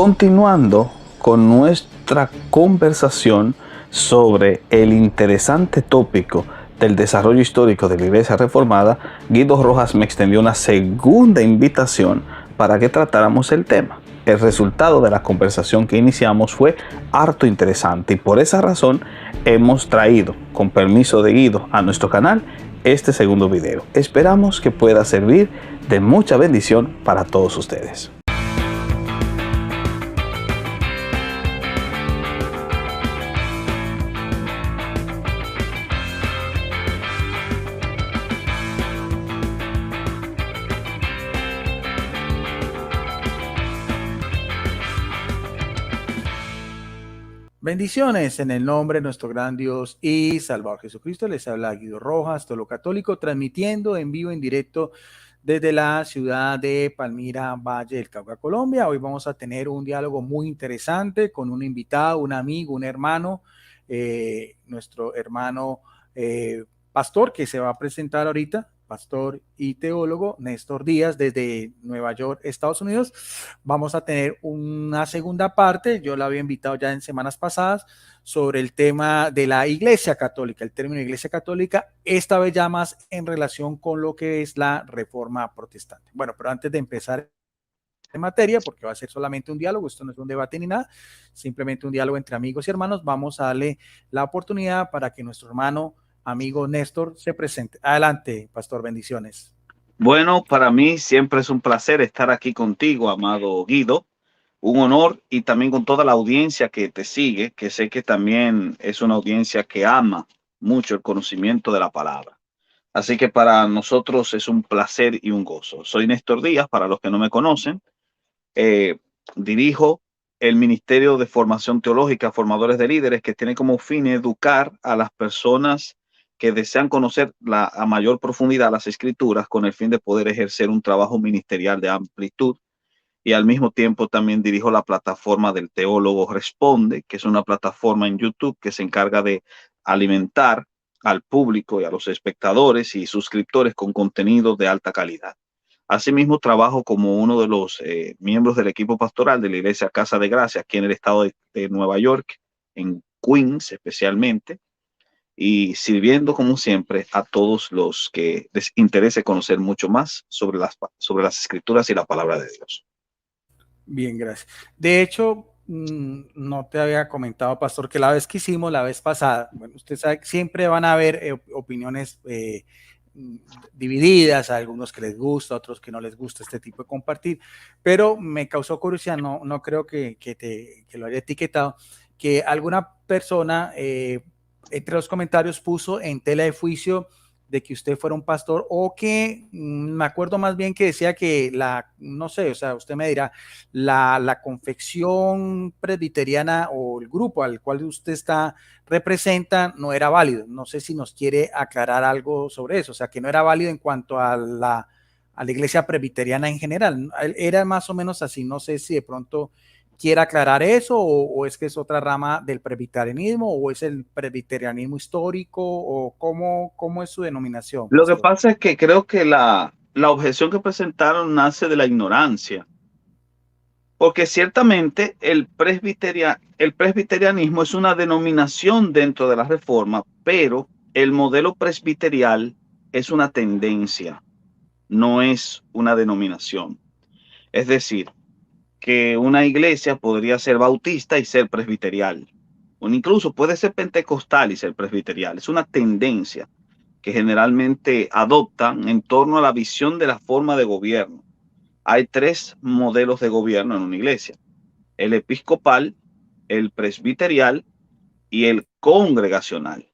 Continuando con nuestra conversación sobre el interesante tópico del desarrollo histórico de la Iglesia Reformada, Guido Rojas me extendió una segunda invitación para que tratáramos el tema. El resultado de la conversación que iniciamos fue harto interesante y por esa razón hemos traído, con permiso de Guido, a nuestro canal este segundo video. Esperamos que pueda servir de mucha bendición para todos ustedes. Bendiciones en el nombre de nuestro gran Dios y Salvador Jesucristo. Les habla Guido Rojas, Tolo Católico, transmitiendo en vivo, en directo desde la ciudad de Palmira, Valle del Cauca, Colombia. Hoy vamos a tener un diálogo muy interesante con un invitado, un amigo, un hermano, nuestro hermano pastor que se va a presentar ahorita, pastor y teólogo Néstor Díaz desde Nueva York, Estados Unidos. Vamos a tener una segunda parte, yo la había invitado ya en semanas pasadas, sobre el tema de la Iglesia Católica, el término Iglesia Católica, esta vez ya más en relación con lo que es la Reforma Protestante. Bueno, pero antes de empezar en materia, porque va a ser solamente un diálogo, esto no es un debate ni nada, simplemente un diálogo entre amigos y hermanos, vamos a darle la oportunidad para que nuestro hermano amigo Néstor se presente. Adelante, pastor, bendiciones. Bueno, para mí siempre es un placer estar aquí contigo, amado Guido. Un honor y también con toda la audiencia que te sigue, que sé que también es una audiencia que ama mucho el conocimiento de la palabra. Así que para nosotros es un placer y un gozo. Soy Néstor Díaz, para los que no me conocen. Dirijo el Ministerio de Formación Teológica, Formadores de Líderes, que tiene como fin educar a las personas que desean conocer a mayor profundidad las Escrituras con el fin de poder ejercer un trabajo ministerial de amplitud. Y al mismo tiempo también dirijo la plataforma del Teólogo Responde, que es una plataforma en YouTube que se encarga de alimentar al público y a los espectadores y suscriptores con contenido de alta calidad. Asimismo, trabajo como uno de los miembros del equipo pastoral de la Iglesia Casa de Gracia aquí en el estado de Nueva York, en Queens especialmente, y sirviendo como siempre a todos los que les interese conocer mucho más sobre las Escrituras y la palabra de Dios. Bien, gracias. De hecho, no te había comentado, pastor, que la vez que hicimos, la vez pasada, bueno, usted sabe que siempre van a haber opiniones divididas, a algunos que les gusta, a otros que no les gusta este tipo de compartir, pero me causó curiosidad, no creo que lo haya etiquetado, que alguna persona entre los comentarios puso en tela de juicio de que usted fuera un pastor o que me acuerdo más bien que decía que no sé, o sea, usted me dirá, la confección presbiteriana o el grupo al cual usted representa no era válido. No sé si nos quiere aclarar algo sobre eso, o sea, que no era válido en cuanto a la iglesia presbiteriana en general. Era más o menos así, no sé si de pronto quiere aclarar eso o es que es otra rama del presbiterianismo o es el presbiterianismo histórico o cómo es su denominación, Lo que pastor. pasa es que creo que la objeción que presentaron nace de la ignorancia, porque ciertamente el presbiterianismo es una denominación dentro de la Reforma, pero el modelo presbiterial es una tendencia, no es una denominación. Es decir, que una iglesia podría ser bautista y ser presbiterial, o incluso puede ser pentecostal y ser presbiterial. Es una tendencia que generalmente adoptan en torno a la visión de la forma de gobierno. Hay tres modelos de gobierno en una iglesia: el episcopal, el presbiterial y el congregacional.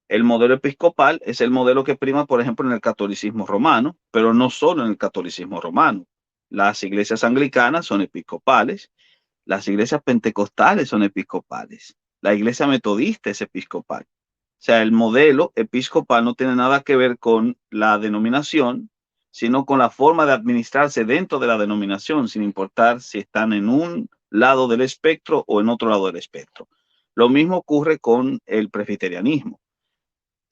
El modelo episcopal es el modelo que prima, por ejemplo, en el catolicismo romano, pero no solo en el catolicismo romano. Las iglesias anglicanas son episcopales, las iglesias pentecostales son episcopales, la iglesia metodista es episcopal. O sea, el modelo episcopal no tiene nada que ver con la denominación, sino con la forma de administrarse dentro de la denominación, sin importar si están en un lado del espectro o en otro lado del espectro. Lo mismo ocurre con el presbiterianismo.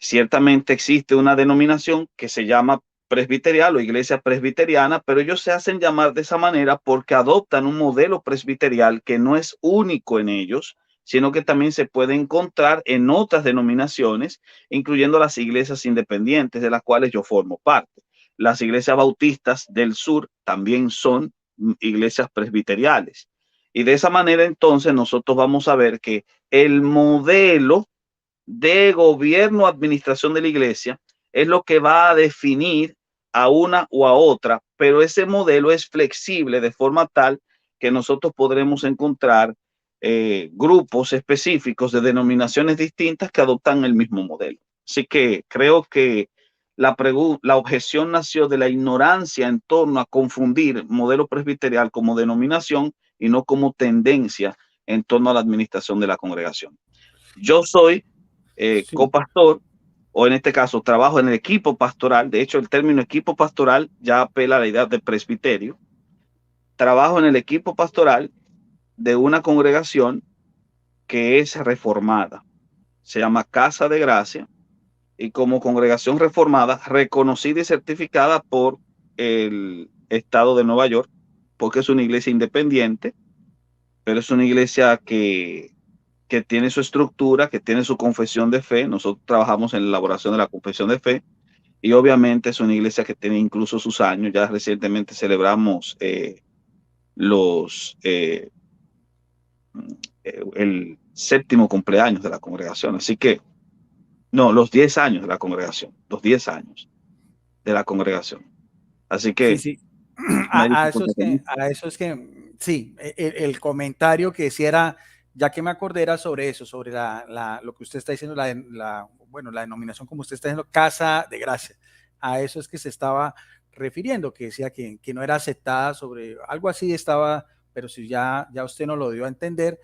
Ciertamente existe una denominación que se llama presbiterial o iglesia presbiteriana, pero ellos se hacen llamar de esa manera porque adoptan un modelo presbiterial que no es único en ellos, sino que también se puede encontrar en otras denominaciones, incluyendo las iglesias independientes de las cuales yo formo parte. Las iglesias bautistas del sur también son iglesias presbiteriales. Y de esa manera entonces nosotros vamos a ver que el modelo de gobierno, administración de la iglesia, es lo que va a definir a una o a otra, pero ese modelo es flexible de forma tal que nosotros podremos encontrar grupos específicos de denominaciones distintas que adoptan el mismo modelo. Así que creo que la objeción nació de la ignorancia en torno a confundir modelo presbiterial como denominación y no como tendencia en torno a la administración de la congregación. Yo soy Sí, copastor, o en este caso trabajo en el equipo pastoral. De hecho, el término equipo pastoral ya apela a la idea de presbiterio. Trabajo en el equipo pastoral de una congregación que es reformada. Se llama Casa de Gracia y como congregación reformada, reconocida y certificada por el estado de Nueva York, porque es una iglesia independiente, pero es una iglesia que tiene su estructura, que tiene su confesión de fe. Nosotros trabajamos en la elaboración de la confesión de fe y obviamente es una iglesia que tiene incluso sus años. Ya recientemente celebramos los el séptimo cumpleaños de la congregación. Así que, no, los 10 años de la congregación, los 10 años de la congregación. Así sí, que, sí. una A eso disculpa es con que, esto. a eso es que, sí, el comentario que hiciera, ya que me acordé era sobre eso, sobre lo que usted está diciendo, bueno, la denominación como usted está diciendo, Casa de Gracia. A eso es que se estaba refiriendo, que decía que no era aceptada sobre, algo así estaba, pero si ya usted no lo dio a entender.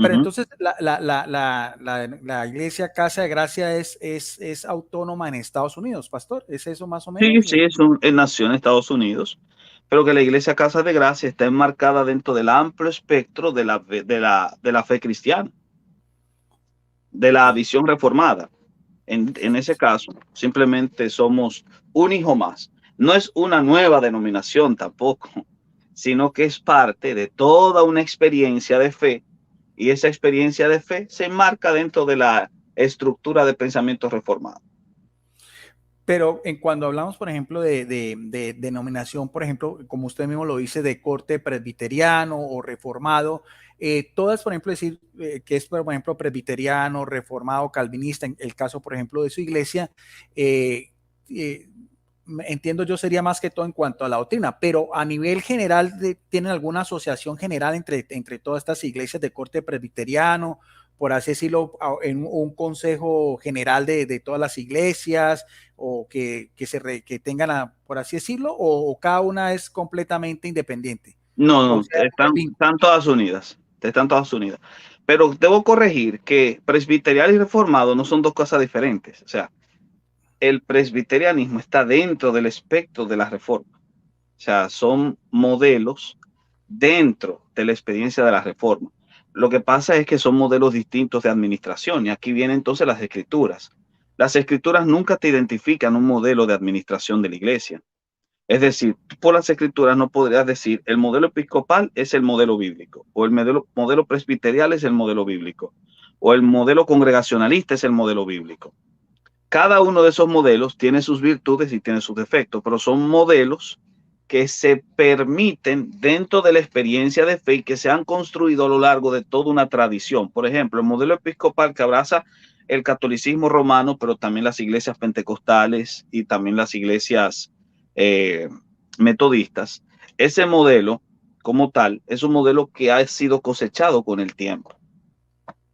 Pero Ujú. entonces la iglesia Casa de Gracia es autónoma en Estados Unidos, pastor. ¿Es eso más o Sí, menos? sí, nació en Estados Unidos, pero que la Iglesia Casa de Gracia está enmarcada dentro del amplio espectro de la fe cristiana, de la Oh, visión reformada. En ese caso, simplemente somos un hijo más. No es una nueva denominación tampoco, sino que es parte de toda una experiencia de fe y esa experiencia de fe se enmarca dentro de la estructura de pensamiento reformado. pero en cuando hablamos, por ejemplo, de denominación, por ejemplo, como usted mismo lo dice, de corte presbiteriano o reformado, todas, por ejemplo, decir que es, por ejemplo, presbiteriano, reformado, calvinista, en el caso, por ejemplo, de su iglesia, eh, eh, entiendo yo sería más que todo en cuanto a la doctrina, pero a nivel general, ¿tienen alguna asociación general entre todas estas iglesias de corte presbiteriano, por así decirlo, en un consejo general de todas las iglesias, o que tengan, por así decirlo, o cada una es completamente independiente? No, O no, sea, no hay vínculo. están todas unidas, están todas unidas. Pero debo corregir que presbiterial y reformado no son dos cosas diferentes. O sea, el presbiterianismo está dentro del espectro de la reforma. O sea, son modelos dentro de la experiencia de la reforma. Lo que pasa es que son modelos distintos de administración y aquí vienen entonces las escrituras. Las escrituras nunca te identifican un modelo de administración de la iglesia. Es decir, tú por las escrituras no podrías decir el modelo episcopal es el modelo bíblico, o el modelo presbiterial es el modelo bíblico, o el modelo congregacionalista es el modelo bíblico. Cada uno de esos modelos tiene sus virtudes y tiene sus defectos, pero son modelos que se permiten dentro de la experiencia de fe y que se han construido a lo largo de toda una tradición. Por ejemplo, el modelo episcopal que abraza el catolicismo romano, pero también las iglesias pentecostales y también las iglesias eh, metodistas. Ese modelo, como tal, es un modelo que ha sido cosechado con el tiempo.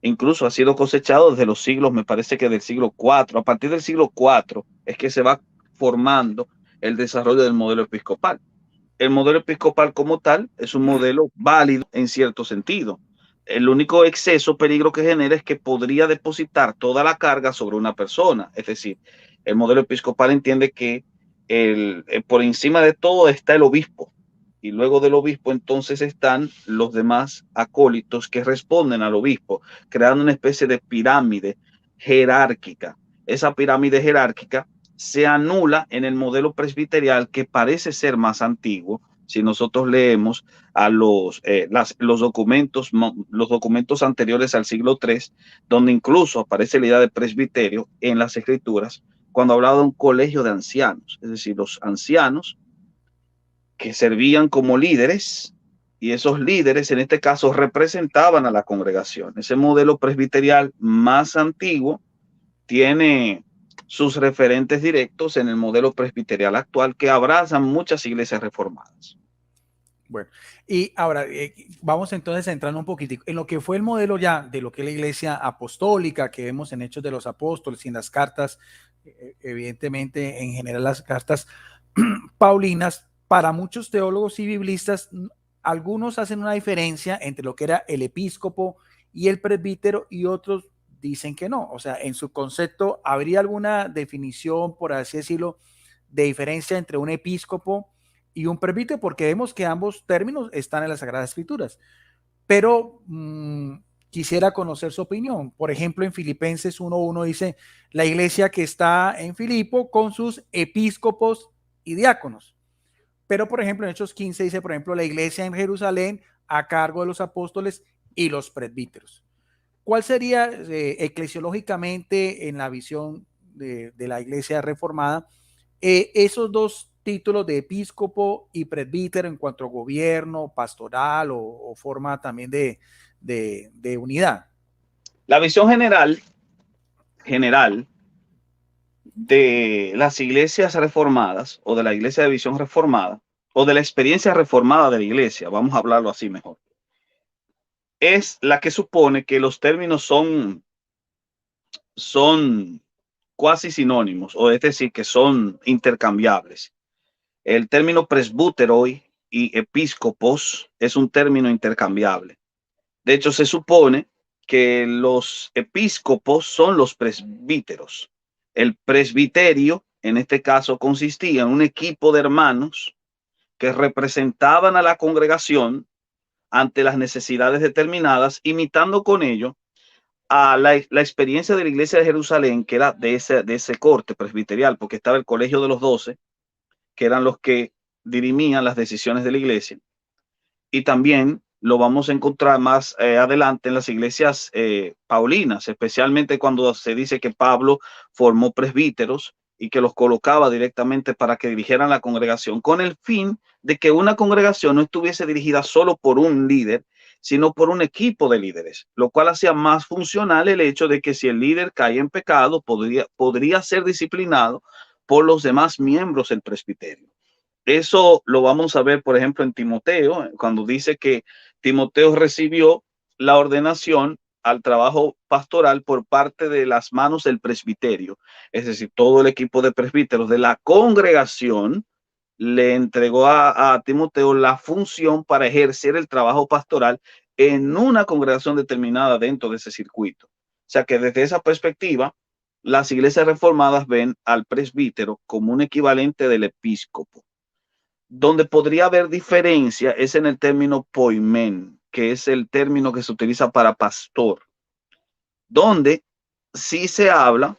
Incluso ha sido cosechado desde los siglos, me parece que del siglo IV. A partir del siglo IV es que se va formando el desarrollo del modelo episcopal. El modelo episcopal como tal es un modelo válido en cierto sentido. El único exceso, peligro que genera es que podría depositar toda la carga sobre una persona. Es decir, el modelo episcopal entiende que por encima de todo está el obispo y luego del obispo entonces están los demás acólitos que responden al obispo, creando una especie de pirámide jerárquica. Esa pirámide jerárquica se anula en el modelo presbiterial, que parece ser más antiguo. Si nosotros leemos a los documentos anteriores al siglo III, donde incluso aparece la idea de presbiterio en las escrituras, cuando hablaba de un colegio de ancianos, es decir, los ancianos que servían como líderes, y esos líderes en este caso representaban a la congregación. Ese modelo presbiterial más antiguo tiene sus referentes directos en el modelo presbiterial actual, que abrazan muchas iglesias reformadas. Bueno, y ahora vamos entonces a entrar un poquitico en lo que fue el modelo ya de lo que es la iglesia apostólica que vemos en Hechos de los Apóstoles y en las cartas, evidentemente en general las cartas paulinas. Para muchos teólogos y biblistas, algunos hacen una diferencia entre lo que era el episcopo y el presbítero, y otros dicen que no. O sea, en su concepto, ¿habría alguna definición, por así decirlo, de diferencia entre un episcopo y un presbítero? Porque vemos que ambos términos están en las Sagradas Escrituras. Pero quisiera conocer su opinión. Por ejemplo, en Filipenses 1:1 dice, la iglesia que está en Filipo con sus episcopos y diáconos. Pero, por ejemplo, en Hechos 15 dice, por ejemplo, la iglesia en Jerusalén a cargo de los apóstoles y los presbíteros. ¿Cuál sería eclesiológicamente, en la visión de la iglesia reformada, esos dos títulos de episcopo y presbítero en cuanto a gobierno, pastoral o forma también de unidad? La visión general de las iglesias reformadas, o de la iglesia de visión reformada, o de la experiencia reformada de la iglesia, vamos a hablarlo así mejor, es la que supone que los términos son cuasi sinónimos, o es decir, que son intercambiables. El término presbútero y episcopos es un término intercambiable. De hecho, se supone que los episcopos son los presbíteros. El presbiterio, en este caso, consistía en un equipo de hermanos que representaban a la congregación ante las necesidades determinadas, imitando con ello a la experiencia de la iglesia de Jerusalén, que era de ese corte presbiterial, porque estaba el colegio de los 12, que eran los que dirimían las decisiones de la iglesia. Y también lo vamos a encontrar más adelante en las iglesias paulinas, especialmente cuando se dice que Pablo formó presbíteros y que los colocaba directamente para que dirigieran la congregación, con el fin de que una congregación no estuviese dirigida solo por un líder, sino por un equipo de líderes, lo cual hacía más funcional el hecho de que si el líder caía en pecado, podría ser disciplinado por los demás miembros del presbiterio. Eso lo vamos a ver, por ejemplo, en Timoteo, cuando dice que Timoteo recibió la ordenación al trabajo pastoral por parte de las manos del presbiterio. Es decir, todo el equipo de presbíteros de la congregación le entregó a Timoteo la función para ejercer el trabajo pastoral en una congregación determinada dentro de ese circuito. O sea que desde esa perspectiva, las iglesias reformadas ven al presbítero como un equivalente del episcopo. Donde podría haber diferencia es en el término poimen, que es el término que se utiliza para pastor, donde sí se habla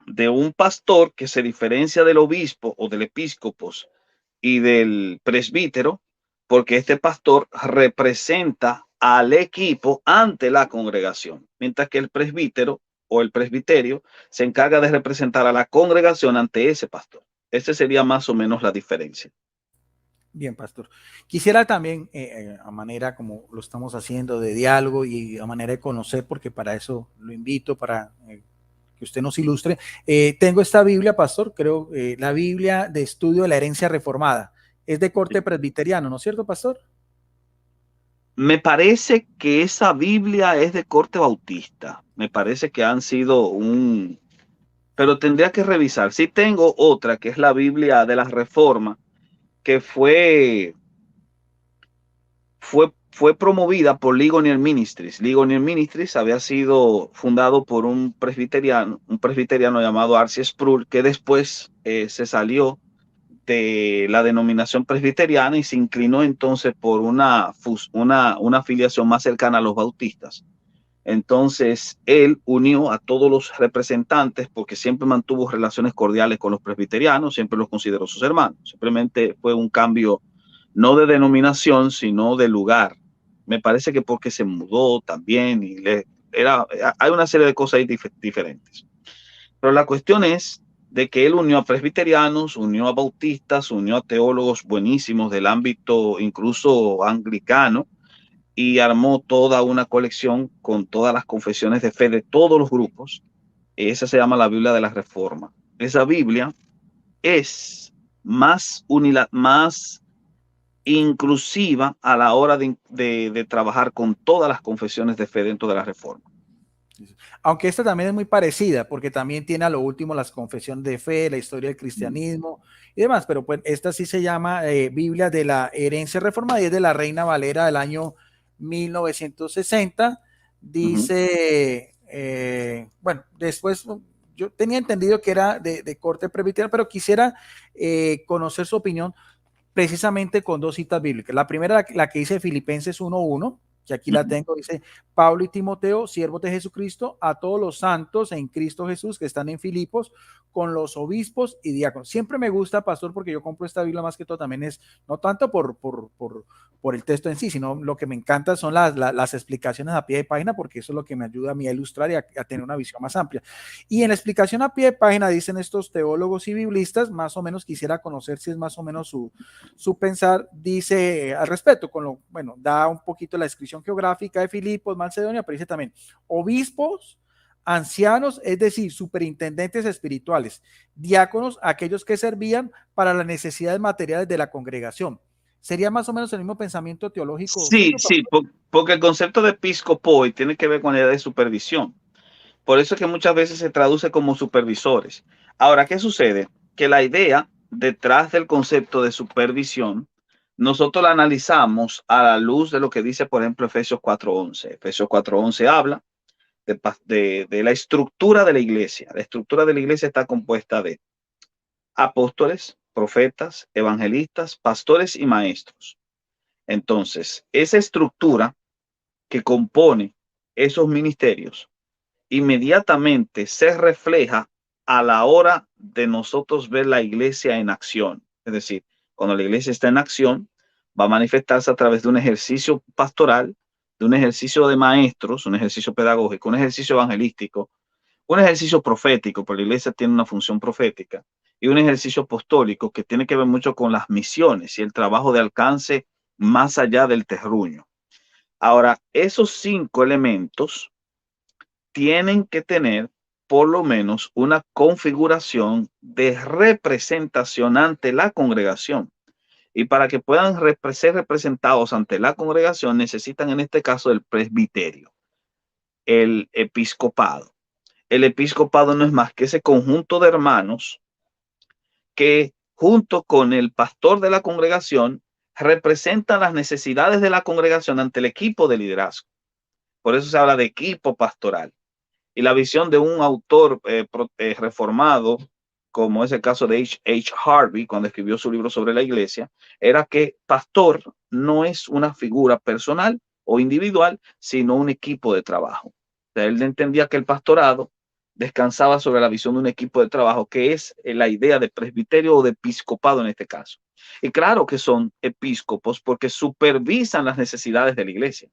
de un pastor que se diferencia del obispo o del episcopo y del presbítero, porque este pastor representa al equipo ante la congregación, mientras que el presbítero o el presbiterio se encarga de representar a la congregación ante ese pastor. Esa sería más o menos la diferencia. Bien, pastor. Quisiera también, a manera como lo estamos haciendo, de diálogo y a manera de conocer, porque para eso lo invito, para que usted nos ilustre. Tengo esta Biblia, pastor, creo, la Biblia de estudio de la herencia reformada. Es de corte presbiteriano, ¿no es cierto, pastor? Me parece que esa Biblia es de corte bautista. Me parece que han sido pero tendría que revisar. Sí tengo otra, que es la Biblia de la Reforma, que fue promovida por Ligonier Ministries. Ligonier Ministries había sido fundado por un presbiteriano llamado R.C. Sproul, que después se salió de la denominación presbiteriana y se inclinó entonces por una afiliación más cercana a los bautistas. Entonces, él unió a todos los representantes porque siempre mantuvo relaciones cordiales con los presbiterianos, siempre los consideró sus hermanos. Simplemente fue un cambio no de denominación, sino de lugar. Me parece que porque se mudó también y hay una serie de cosas ahí diferentes. Pero la cuestión es de que él unió a presbiterianos, unió a bautistas, unió a teólogos buenísimos del ámbito incluso anglicano, y armó toda una colección con todas las confesiones de fe de todos los grupos. Esa se llama la Biblia de la Reforma. Esa Biblia es más inclusiva a la hora de trabajar con todas las confesiones de fe dentro de la Reforma. Aunque esta también es muy parecida, porque también tiene a lo último las confesiones de fe, la historia del cristianismo y demás, pero pues esta sí se llama Biblia de la Herencia Reformada y es de la Reina Valera del año 1960. Dice, bueno, después yo tenía entendido que era de corte presbiteriano, pero quisiera conocer su opinión precisamente con dos citas bíblicas. La primera, la que dice Filipenses 1:1, que aquí la tengo, dice: Pablo y Timoteo, siervos de Jesucristo, a todos los santos en Cristo Jesús que están en Filipos, con los obispos y diáconos. Siempre me gusta, pastor, porque yo compro esta Biblia más que todo también es, no tanto por el texto en sí, sino lo que me encanta son las explicaciones a pie de página, porque eso es lo que me ayuda a mí a ilustrar y a tener una visión más amplia. Y en la explicación a pie de página dicen estos teólogos y biblistas, más o menos quisiera conocer si es más o menos su pensar, dice al respecto, bueno, da un poquito la descripción geográfica de Filipos, Macedonia, pero dice también obispos, ancianos, es decir, superintendentes espirituales, diáconos, aquellos que servían para las necesidades materiales de la congregación. ¿Sería más o menos el mismo pensamiento teológico Sí, suyo, sí, pastor? porque el concepto de episcopoi tiene que ver con la idea de supervisión. Por eso es que muchas veces se traduce como supervisores. Ahora, ¿qué sucede? Que la idea detrás del concepto de supervisión, nosotros la analizamos a la luz de lo que dice, por ejemplo, Efesios 4:11. Efesios 4:11 habla de la estructura de la iglesia. La estructura de la iglesia está compuesta de apóstoles, profetas, evangelistas, pastores y maestros. Entonces, esa estructura que compone esos ministerios inmediatamente se refleja a la hora de nosotros ver la iglesia en acción. Es decir, cuando la iglesia está en acción, va a manifestarse a través de un ejercicio pastoral, de un ejercicio de maestros, un ejercicio pedagógico, un ejercicio evangelístico, un ejercicio profético, porque la iglesia tiene una función profética, y un ejercicio apostólico que tiene que ver mucho con las misiones y el trabajo de alcance más allá del terruño. Ahora, esos 5 elementos tienen que tener por lo menos una configuración de representación ante la congregación. Y para que puedan ser representados ante la congregación, necesitan en este caso el presbiterio, el episcopado. El episcopado no es más que ese conjunto de hermanos que junto con el pastor de la congregación representan las necesidades de la congregación ante el equipo de liderazgo. Por eso se habla de equipo pastoral. Y la visión de un autor reformado, como es el caso de H. Harvey, cuando escribió su libro sobre la iglesia, era que pastor no es una figura personal o individual, sino un equipo de trabajo. O sea, él entendía que el pastorado descansaba sobre la visión de un equipo de trabajo, que es la idea de presbiterio o de episcopado en este caso. Y claro que son episcopos porque supervisan las necesidades de la iglesia.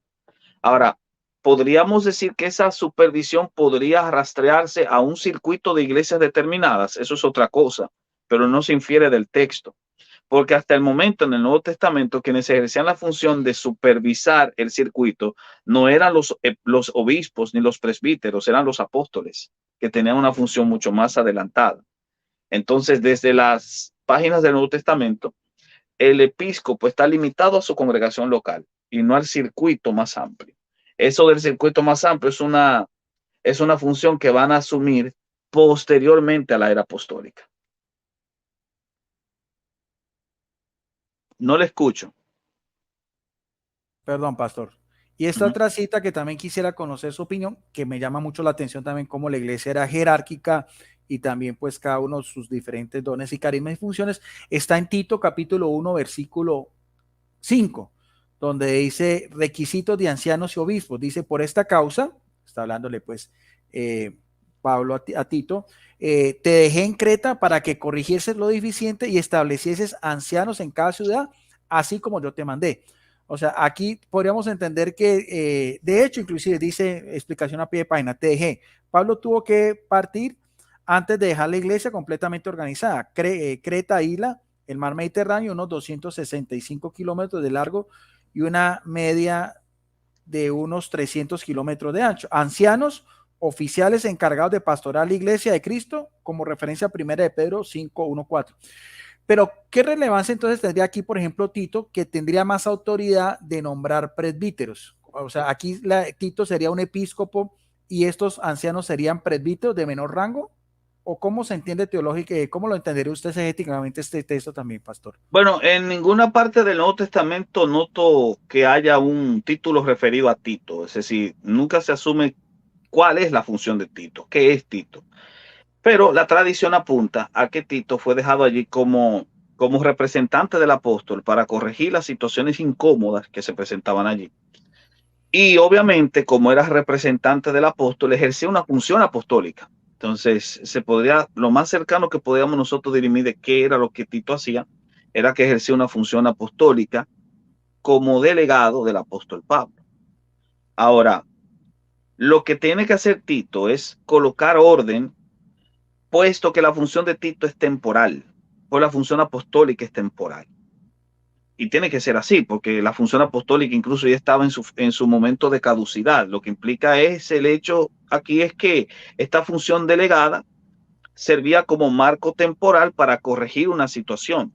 Ahora, podríamos decir que esa supervisión podría rastrearse a un circuito de iglesias determinadas. Eso es otra cosa, pero no se infiere del texto. Porque hasta el momento en el Nuevo Testamento, quienes ejercían la función de supervisar el circuito no eran los obispos ni los presbíteros, eran los apóstoles, que tenían una función mucho más adelantada. Entonces, desde las páginas del Nuevo Testamento, el episcopo está limitado a su congregación local y no al circuito más amplio. Eso del circuito más amplio es una función que van a asumir posteriormente a la era apostólica. No le escucho. Perdón, pastor. Y esta otra cita que también quisiera conocer su opinión, que me llama mucho la atención también cómo la iglesia era jerárquica y también pues cada uno de sus diferentes dones y carismas y funciones, está en Tito capítulo 1 versículo 5, donde dice requisitos de ancianos y obispos. Dice, por esta causa, está hablándole pues Pablo a Tito, te dejé en Creta para que corrigieses lo deficiente y establecieses ancianos en cada ciudad, así como yo te mandé. O sea, aquí podríamos entender que, de hecho, inclusive dice, explicación a pie de página, te dejé. Pablo tuvo que partir antes de dejar la iglesia completamente organizada. Creta, isla, el mar Mediterráneo, unos 265 kilómetros de largo y una media de unos 300 kilómetros de ancho. Ancianos, oficiales encargados de pastorar la iglesia de Cristo, como referencia a 1 de Pedro 5:1-4. Pero, ¿qué relevancia entonces tendría aquí, por ejemplo, Tito, que tendría más autoridad de nombrar presbíteros? O sea, aquí Tito sería un episcopo y estos ancianos serían presbíteros de menor rango. ¿O cómo se entiende teológica? ¿Cómo lo entendería usted éticamente este texto también, pastor? Bueno, en ninguna parte del Nuevo Testamento noto que haya un título referido a Tito. Es decir, nunca se asume cuál es la función de Tito, qué es Tito. Pero la tradición apunta a que Tito fue dejado allí como representante del apóstol para corregir las situaciones incómodas que se presentaban allí. Y obviamente, como era representante del apóstol, ejercía una función apostólica. Entonces, lo más cercano que podíamos nosotros dirimir de qué era lo que Tito hacía, era que ejercía una función apostólica como delegado del apóstol Pablo. Ahora, lo que tiene que hacer Tito es colocar orden, puesto que la función de Tito es temporal, pues la función apostólica es temporal. Y tiene que ser así, porque la función apostólica incluso ya estaba en su momento de caducidad. Lo que implica es el hecho aquí es que esta función delegada servía como marco temporal para corregir una situación.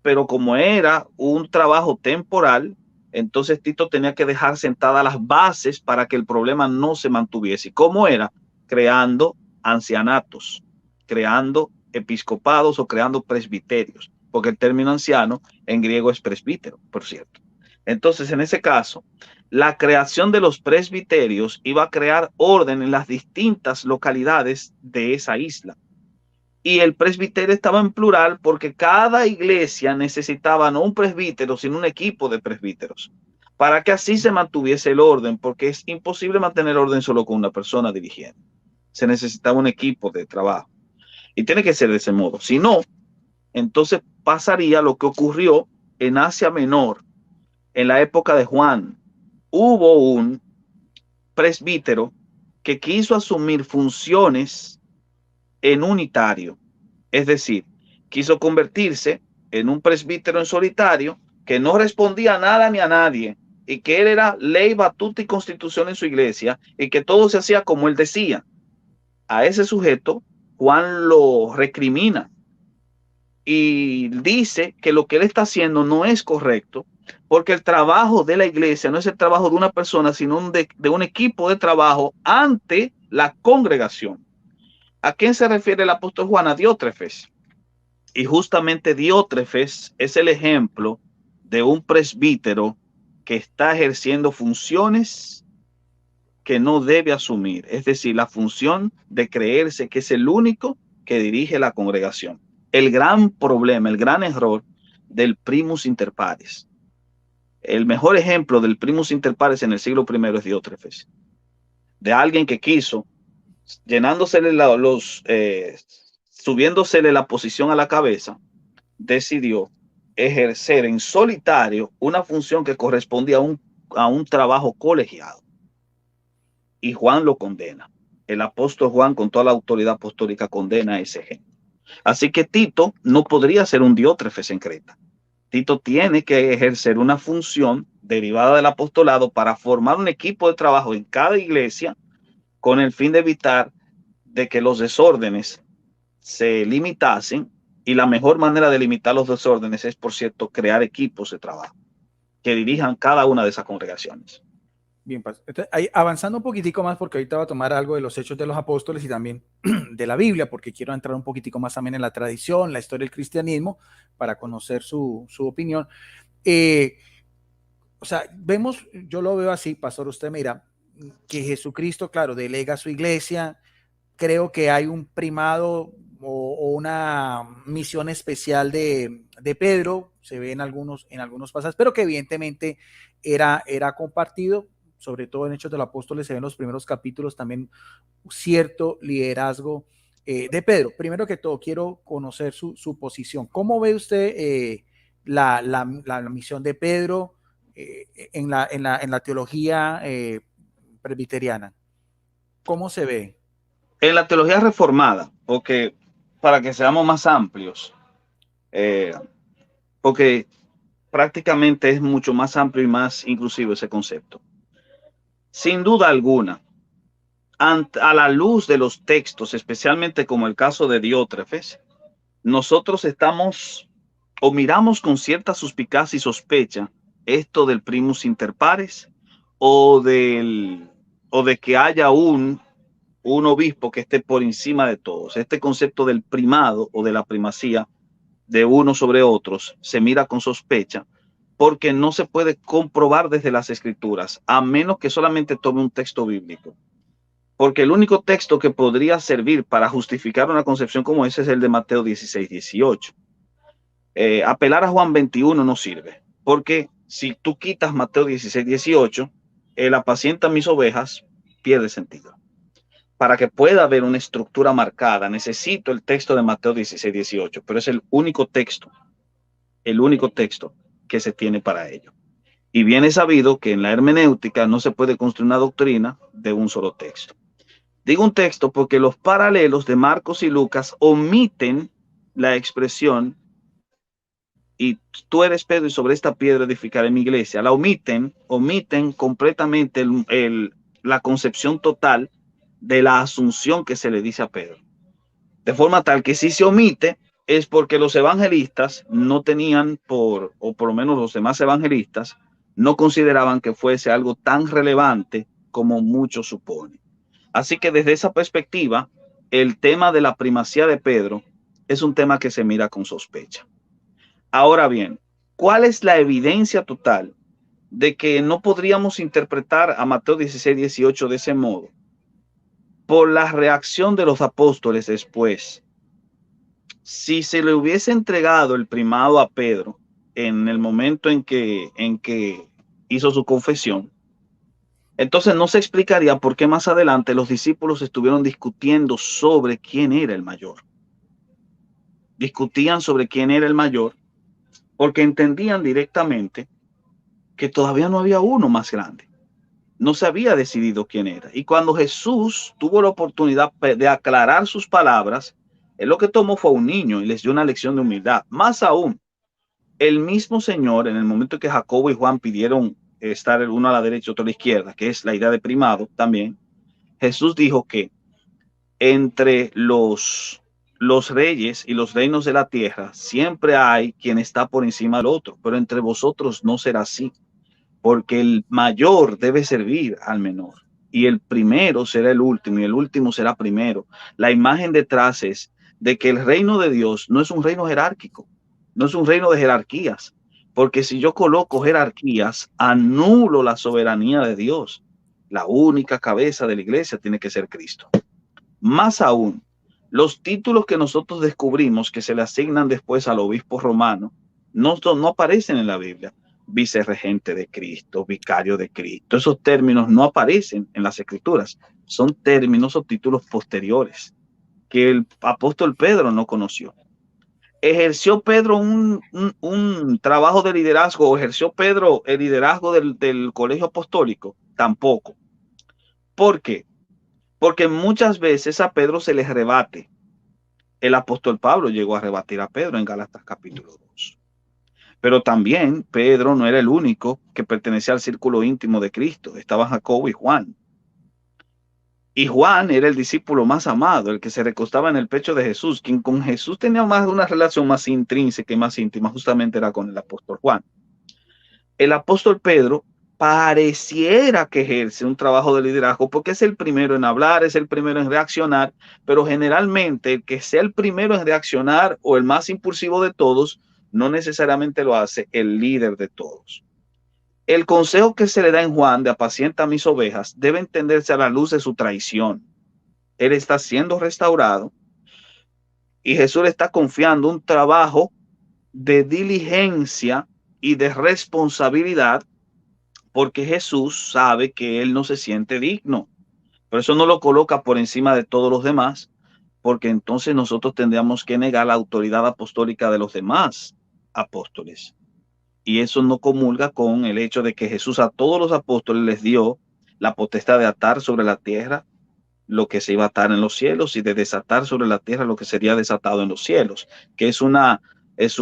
Pero como era un trabajo temporal, entonces Tito tenía que dejar sentadas las bases para que el problema no se mantuviese. ¿Y cómo era? Creando ancianatos, creando episcopados o creando presbiterios, porque el término anciano en griego es presbítero, por cierto. Entonces, en ese caso, la creación de los presbiterios iba a crear orden en las distintas localidades de esa isla. Y el presbiterio estaba en plural porque cada iglesia necesitaba no un presbítero, sino un equipo de presbíteros, para que así se mantuviese el orden, porque es imposible mantener orden solo con una persona dirigiendo. Se necesitaba un equipo de trabajo. Y tiene que ser de ese modo. Si no, entonces pasaría lo que ocurrió en Asia Menor en la época de Juan. Hubo un presbítero que quiso asumir funciones en unitario. Es decir, quiso convertirse en un presbítero en solitario que no respondía a nada ni a nadie y que él era ley, batuta y constitución en su iglesia y que todo se hacía como él decía. A ese sujeto Juan lo recrimina y dice que lo que él está haciendo no es correcto porque el trabajo de la iglesia no es el trabajo de una persona, sino de un equipo de trabajo ante la congregación. ¿A quién se refiere el apóstol Juan? A Diótrefes. Y justamente Diótrefes es el ejemplo de un presbítero que está ejerciendo funciones que no debe asumir, es decir, la función de creerse que es el único que dirige la congregación. El gran problema, el gran error del primus inter pares. El mejor ejemplo del primus inter pares en el siglo I es Diótrefes, de alguien que quiso, llenándosele subiéndosele la posición a la cabeza, decidió ejercer en solitario una función que correspondía a un trabajo colegiado. Y Juan lo condena. El apóstol Juan, con toda la autoridad apostólica, condena a ese ejemplo. Así que Tito no podría ser un Diótrefes en Creta. Tito tiene que ejercer una función derivada del apostolado para formar un equipo de trabajo en cada iglesia con el fin de evitar de que los desórdenes se limitasen, y la mejor manera de limitar los desórdenes es, por cierto, crear equipos de trabajo que dirijan cada una de esas congregaciones. Bien, entonces, ahí, avanzando un poquitico más, porque ahorita voy a tomar algo de los Hechos de los Apóstoles y también de la Biblia, porque quiero entrar un poquitico más también en la tradición, la historia del cristianismo, para conocer su opinión. O sea, vemos, yo lo veo así, pastor, usted mira, que Jesucristo, claro, delega a su iglesia. Creo que hay un primado o una misión especial de Pedro, se ve en algunos pasajes, pero que evidentemente era compartido sobre todo en Hechos de los Apóstoles, se ven los primeros capítulos también cierto liderazgo de Pedro. Primero que todo, quiero conocer su posición. ¿Cómo ve usted la misión de Pedro en la teología presbiteriana? ¿Cómo se ve? En la teología reformada, porque para que seamos más amplios, eh, porque prácticamente es mucho más amplio y más inclusivo ese concepto. Sin duda alguna, a la luz de los textos, especialmente como el caso de Diótrefes, nosotros estamos o miramos con cierta suspicacia y sospecha esto del primus inter pares o, o de que haya un obispo que esté por encima de todos. Este concepto del primado o de la primacía de unos sobre otros se mira con sospecha porque no se puede comprobar desde las escrituras, a menos que solamente tome un texto bíblico. Porque el único texto que podría servir para justificar una concepción como esa es el de Mateo 16, 18. Apelar a Juan 21 no sirve, porque si tú quitas Mateo 16, 18, el apacienta mis ovejas pierde sentido. Para que pueda haber una estructura marcada, necesito el texto de Mateo 16, 18, pero es el único texto que se tiene para ello. Y bien es sabido que en la hermenéutica no se puede construir una doctrina de un solo texto. Digo un texto porque los paralelos de Marcos y Lucas omiten la expresión y tú eres Pedro y sobre esta piedra edificaré mi iglesia. La omiten completamente la concepción total de la asunción que se le dice a Pedro. De forma tal que si se omite es porque los evangelistas no tenían o por lo menos los demás evangelistas, no consideraban que fuese algo tan relevante como muchos suponen. Así que desde esa perspectiva, el tema de la primacía de Pedro es un tema que se mira con sospecha. Ahora bien, ¿cuál es la evidencia total de que no podríamos interpretar a Mateo 16, 18 de ese modo? Por la reacción de los apóstoles después. Si se le hubiese entregado el primado a Pedro en el momento en que hizo su confesión, entonces no se explicaría por qué más adelante los discípulos estuvieron discutiendo sobre quién era el mayor. Discutían sobre quién era el mayor porque entendían directamente que todavía no había uno más grande. No se había decidido quién era. Y cuando Jesús tuvo la oportunidad de aclarar sus palabras, él lo que tomó fue a un niño y les dio una lección de humildad. Más aún, el mismo Señor, en el momento en que Jacobo y Juan pidieron estar el uno a la derecha y otro a la izquierda, que es la idea de primado también, Jesús dijo que entre los reyes y los reinos de la tierra siempre hay quien está por encima del otro, pero entre vosotros no será así, porque el mayor debe servir al menor y el primero será el último y el último será primero. La imagen detrás es de que el reino de Dios no es un reino jerárquico, no es un reino de jerarquías, porque si yo coloco jerarquías, anulo la soberanía de Dios. La única cabeza de la iglesia tiene que ser Cristo. Más aún, los títulos que nosotros descubrimos que se le asignan después al obispo romano no aparecen en la Biblia. Vicerregente de Cristo, vicario de Cristo, esos términos no aparecen en las escrituras. Son términos o títulos posteriores que el apóstol Pedro no conoció. ¿Ejerció Pedro un trabajo de liderazgo o ejerció Pedro el liderazgo del colegio apostólico? Tampoco. ¿Por qué? Porque muchas veces a Pedro se le rebate. El apóstol Pablo llegó a rebatir a Pedro en Gálatas capítulo 2. Pero también Pedro no era el único que pertenecía al círculo íntimo de Cristo. Estaban Jacobo y Juan. Y Juan era el discípulo más amado, el que se recostaba en el pecho de Jesús, quien con Jesús tenía una relación más intrínseca y más íntima, justamente era con el apóstol Juan. El apóstol Pedro pareciera que ejerce un trabajo de liderazgo porque es el primero en hablar, es el primero en reaccionar, pero generalmente el que sea el primero en reaccionar o el más impulsivo de todos, no necesariamente lo hace el líder de todos. El consejo que se le da en Juan de apacienta mis ovejas debe entenderse a la luz de su traición. Él está siendo restaurado y Jesús le está confiando un trabajo de diligencia y de responsabilidad porque Jesús sabe que él no se siente digno. Por eso no lo coloca por encima de todos los demás, porque entonces nosotros tendríamos que negar la autoridad apostólica de los demás apóstoles. Y eso no comulga con el hecho de que Jesús a todos los apóstoles les dio la potestad de atar sobre la tierra lo que se iba a atar en los cielos y de desatar sobre la tierra lo que sería desatado en los cielos, que es una, es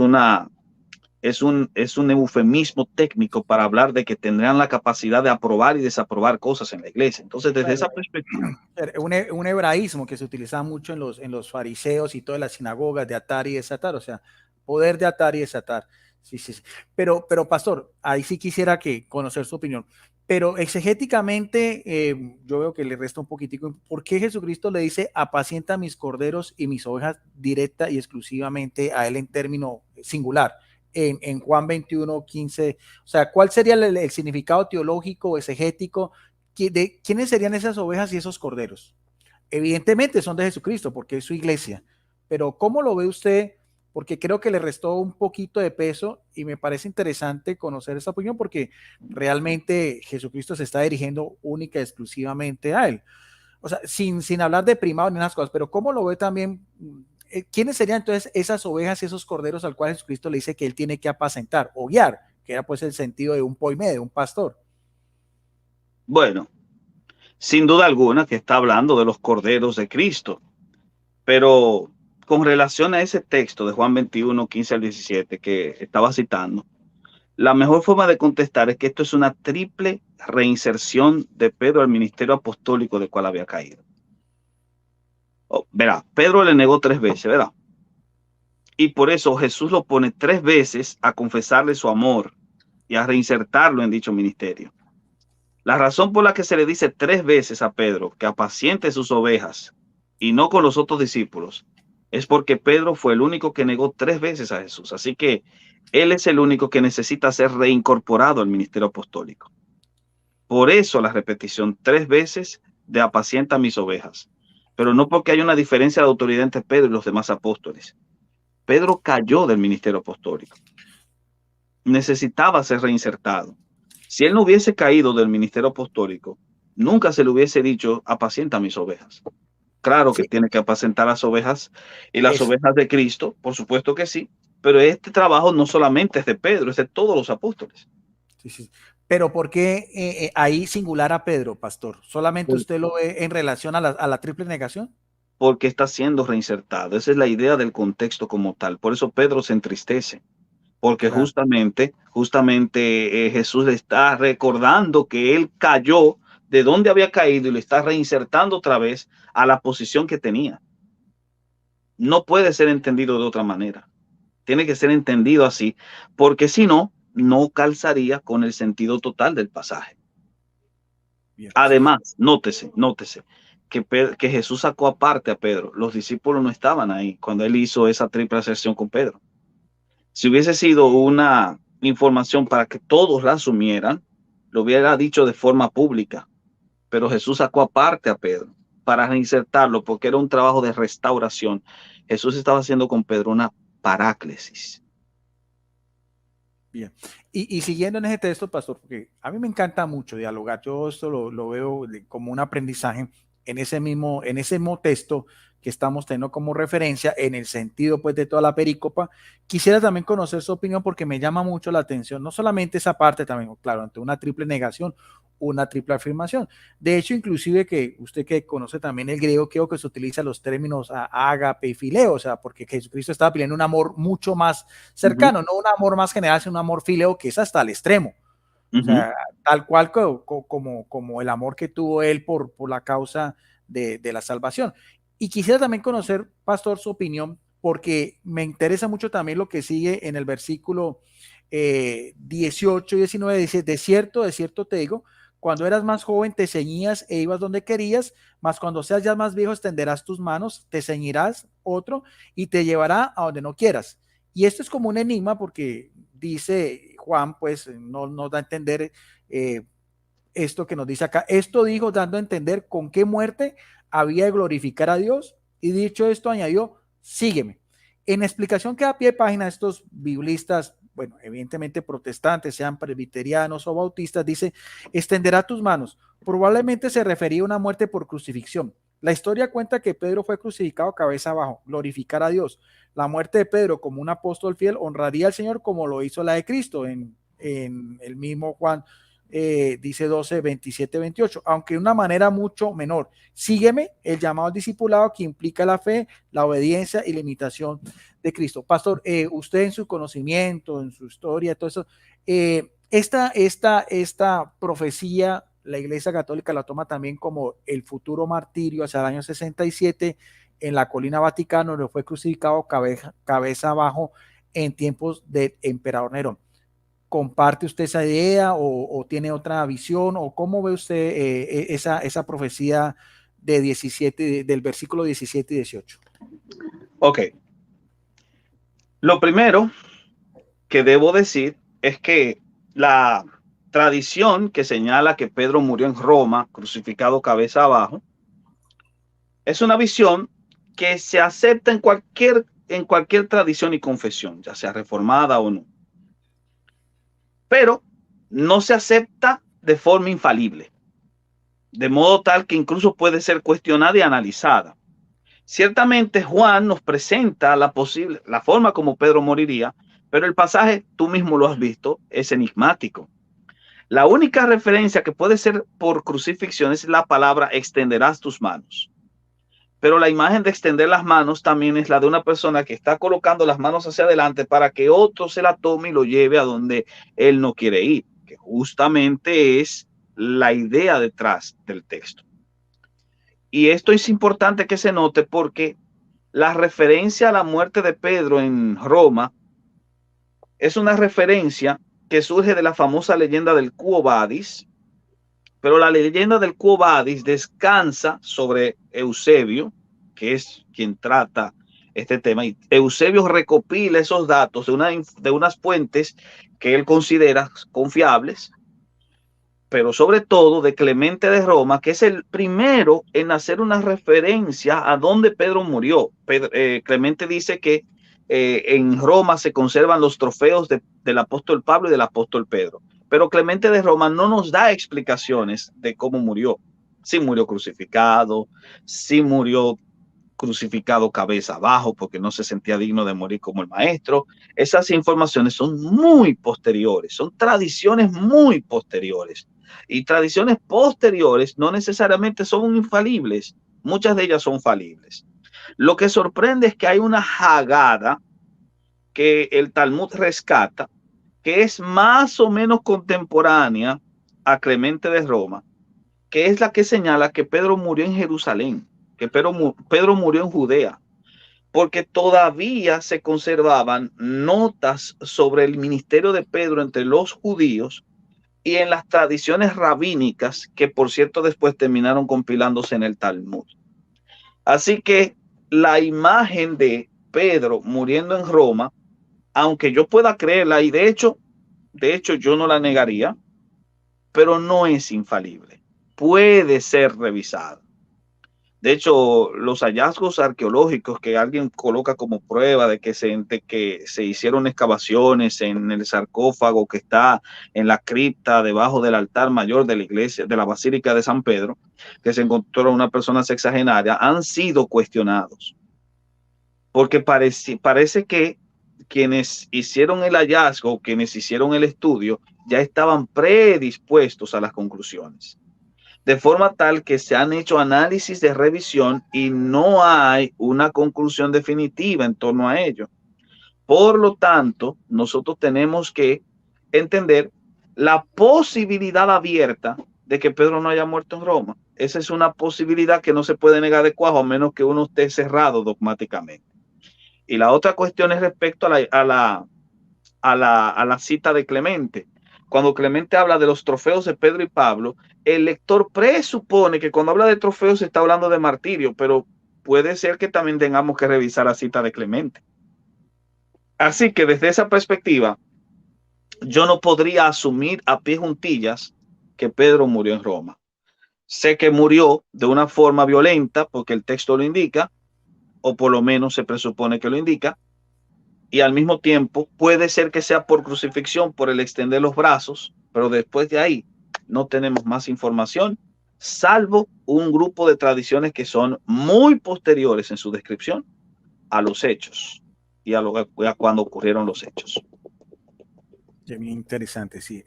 un eufemismo técnico para hablar de que tendrán la capacidad de aprobar y desaprobar cosas en la iglesia. Entonces, desde esa perspectiva. Un hebraísmo que se utilizaba mucho en los fariseos y todas las sinagogas, de atar y desatar, o sea, poder de atar y desatar. Sí, sí, sí. Pero pastor, ahí sí quisiera que conocer su opinión. Pero exegéticamente, yo veo que le resta un poquitico. ¿Por qué Jesucristo le dice apacienta mis corderos y mis ovejas directa y exclusivamente a él en término singular? En Juan 21, 15, o sea, ¿cuál sería el significado teológico, exegético? ¿De quiénes serían esas ovejas y esos corderos? Evidentemente son de Jesucristo, porque es su iglesia. Pero ¿cómo lo ve usted? Porque creo que le restó un poquito de peso y me parece interesante conocer esta opinión porque realmente Jesucristo se está dirigiendo única y exclusivamente a él. O sea, sin hablar de primado ni unas cosas, pero ¿cómo lo ve también? ¿Quiénes serían entonces esas ovejas y esos corderos al cual Jesucristo le dice que él tiene que apacentar o guiar? Que era pues el sentido de un poimé, de un pastor. Bueno, sin duda alguna que está hablando de los corderos de Cristo, pero con relación a ese texto de Juan 21, 15 al 17 que estaba citando, la mejor forma de contestar es que esto es una triple reinserción de Pedro al ministerio apostólico del cual había caído. Verá, Pedro le negó 3 veces, ¿verdad? Y por eso Jesús lo pone 3 veces a confesarle su amor y a reinsertarlo en dicho ministerio. La razón por la que se le dice 3 veces a Pedro que apaciente sus ovejas y no con los otros discípulos es porque Pedro fue el único que negó 3 veces a Jesús. Así que él es el único que necesita ser reincorporado al ministerio apostólico. Por eso la repetición 3 veces de apacienta mis ovejas, pero no porque hay una diferencia de autoridad entre Pedro y los demás apóstoles. Pedro cayó del ministerio apostólico. Necesitaba ser reinsertado. Si él no hubiese caído del ministerio apostólico, nunca se le hubiese dicho, apacienta mis ovejas. Claro que Sí, tiene que apacentar las ovejas y las eso. ovejas de Cristo, por supuesto que sí, pero este trabajo no solamente es de Pedro, es de todos los apóstoles. Sí, sí. Pero ¿por qué ahí singular a Pedro, pastor? ¿Solamente usted lo ve en relación a la triple negación? Porque está siendo reinsertado. Esa es la idea del contexto como tal. Por eso Pedro se entristece, porque Claro. justamente Jesús le está recordando que él cayó de donde había caído y le está reinsertando otra vez a la posición que tenía. No puede ser entendido de otra manera. Tiene que ser entendido así, porque si no, no calzaría con el sentido total del pasaje. Bien. Además, nótese que Jesús sacó aparte a Pedro. Los discípulos no estaban ahí cuando él hizo esa triple aserción con Pedro. Si hubiese sido una información para que todos la asumieran, lo hubiera dicho de forma pública, pero Jesús sacó aparte a Pedro para reinsertarlo porque era un trabajo de restauración. Jesús estaba haciendo con Pedro una paráclesis. Bien. Y siguiendo en ese texto, pastor, porque a mí me encanta mucho dialogar, yo esto lo veo como un aprendizaje en ese mismo texto que estamos teniendo como referencia, en el sentido pues de toda la perícopa. Quisiera también conocer su opinión porque me llama mucho la atención, no solamente esa parte también, claro, ante una triple negación, una triple afirmación. De hecho, inclusive que usted que conoce también el griego, creo que se utiliza los términos ágape y fileo, o sea, porque Jesucristo estaba pidiendo un amor mucho más Uh -huh, cercano, no un amor más general, sino un amor fileo que es hasta el extremo. uh O -huh. sea, tal cual como el amor que tuvo él por la causa de la salvación. Y quisiera también conocer, pastor, su opinión, porque me interesa mucho también lo que sigue en el versículo 18 y 19. Dice, de cierto te digo, cuando eras más joven te ceñías e ibas donde querías, mas cuando seas ya más viejo extenderás tus manos, te ceñirás otro y te llevará a donde no quieras. Y esto es como un enigma porque dice Juan, pues no da a entender esto que nos dice acá. Esto dijo dando a entender con qué muerte había de glorificar a Dios. Y dicho esto, añadió, sígueme. En explicación que da pie de página estos biblistas bueno, evidentemente protestantes, sean presbiterianos o bautistas, dice, extenderá tus manos. Probablemente se refería a una muerte por crucifixión. La historia cuenta que Pedro fue crucificado cabeza abajo, glorificar a Dios. La muerte de Pedro como un apóstol fiel honraría al Señor como lo hizo la de Cristo en el mismo Juan dice 12, 27, 28, aunque de una manera mucho menor. Sígueme, el llamado al discipulado que implica la fe, la obediencia y la imitación de Cristo. Pastor, usted en su conocimiento, en su historia, todo eso, esta profecía, la Iglesia Católica la toma también como el futuro martirio hacia el año 67 en la colina Vaticano, donde fue crucificado cabeza abajo en tiempos del emperador Nerón. ¿Comparte usted esa idea o tiene otra visión? ¿O cómo ve usted esa profecía de 17, del versículo 17 y 18? Ok. Lo primero que debo decir es que la tradición que señala que Pedro murió en Roma, crucificado cabeza abajo, es una visión que se acepta en cualquier tradición y confesión, ya sea reformada o no. Pero no se acepta de forma infalible, de modo tal que incluso puede ser cuestionada y analizada. Ciertamente Juan nos presenta la forma como Pedro moriría, pero el pasaje, tú mismo lo has visto, es enigmático. La única referencia que puede ser por crucifixión es la palabra extenderás tus manos. Pero la imagen de extender las manos también es la de una persona que está colocando las manos hacia adelante para que otro se la tome y lo lleve a donde él no quiere ir, que justamente es la idea detrás del texto. Y esto es importante que se note porque la referencia a la muerte de Pedro en Roma es una referencia que surge de la famosa leyenda del Quo Vadis, pero la leyenda del Quo Vadis descansa sobre Eusebio, que es quien trata este tema, y Eusebio recopila esos datos de unas fuentes que él considera confiables, pero sobre todo de Clemente de Roma, que es el primero en hacer una referencia a dónde Pedro murió. Clemente dice que en Roma se conservan los trofeos del apóstol Pablo y del apóstol Pedro, pero Clemente de Roma no nos da explicaciones de cómo murió. Si murió crucificado, si murió crucificado cabeza abajo porque no se sentía digno de morir como el maestro. Esas informaciones son muy posteriores, son tradiciones muy posteriores. Y tradiciones posteriores no necesariamente son infalibles, muchas de ellas son falibles. Lo que sorprende es que hay una Haggadah que el Talmud rescata, que es más o menos contemporánea a Clemente de Roma, que es la que señala que Pedro murió en Jerusalén, que Pedro murió en Judea, porque todavía se conservaban notas sobre el ministerio de Pedro entre los judíos y en las tradiciones rabínicas, que por cierto después terminaron compilándose en el Talmud. Así que la imagen de Pedro muriendo en Roma, aunque yo pueda creerla, y de hecho yo no la negaría, pero no es infalible. Puede ser revisada. De hecho, los hallazgos arqueológicos que alguien coloca como prueba de que se hicieron excavaciones en el sarcófago que está en la cripta debajo del altar mayor de la iglesia, de la Basílica de San Pedro, que se encontró una persona sexagenaria, han sido cuestionados. Porque parece que quienes hicieron el hallazgo, quienes hicieron el estudio, ya estaban predispuestos a las conclusiones, de forma tal que se han hecho análisis de revisión y no hay una conclusión definitiva en torno a ello. Por lo tanto, nosotros tenemos que entender la posibilidad abierta de que Pedro no haya muerto en Roma. Esa es una posibilidad que no se puede negar de cuajo, a menos que uno esté cerrado dogmáticamente. Y la otra cuestión es respecto a la cita de Clemente. Cuando Clemente habla de los trofeos de Pedro y Pablo, el lector presupone que cuando habla de trofeos se está hablando de martirio, pero puede ser que también tengamos que revisar la cita de Clemente. Así que desde esa perspectiva, yo no podría asumir a pie juntillas que Pedro murió en Roma. Sé que murió de una forma violenta porque el texto lo indica, o por lo menos se presupone que lo indica, y al mismo tiempo puede ser que sea por crucifixión, por el extender los brazos, pero después de ahí no tenemos más información, salvo un grupo de tradiciones que son muy posteriores en su descripción a los hechos y a cuando ocurrieron los hechos. Bien interesante, sí.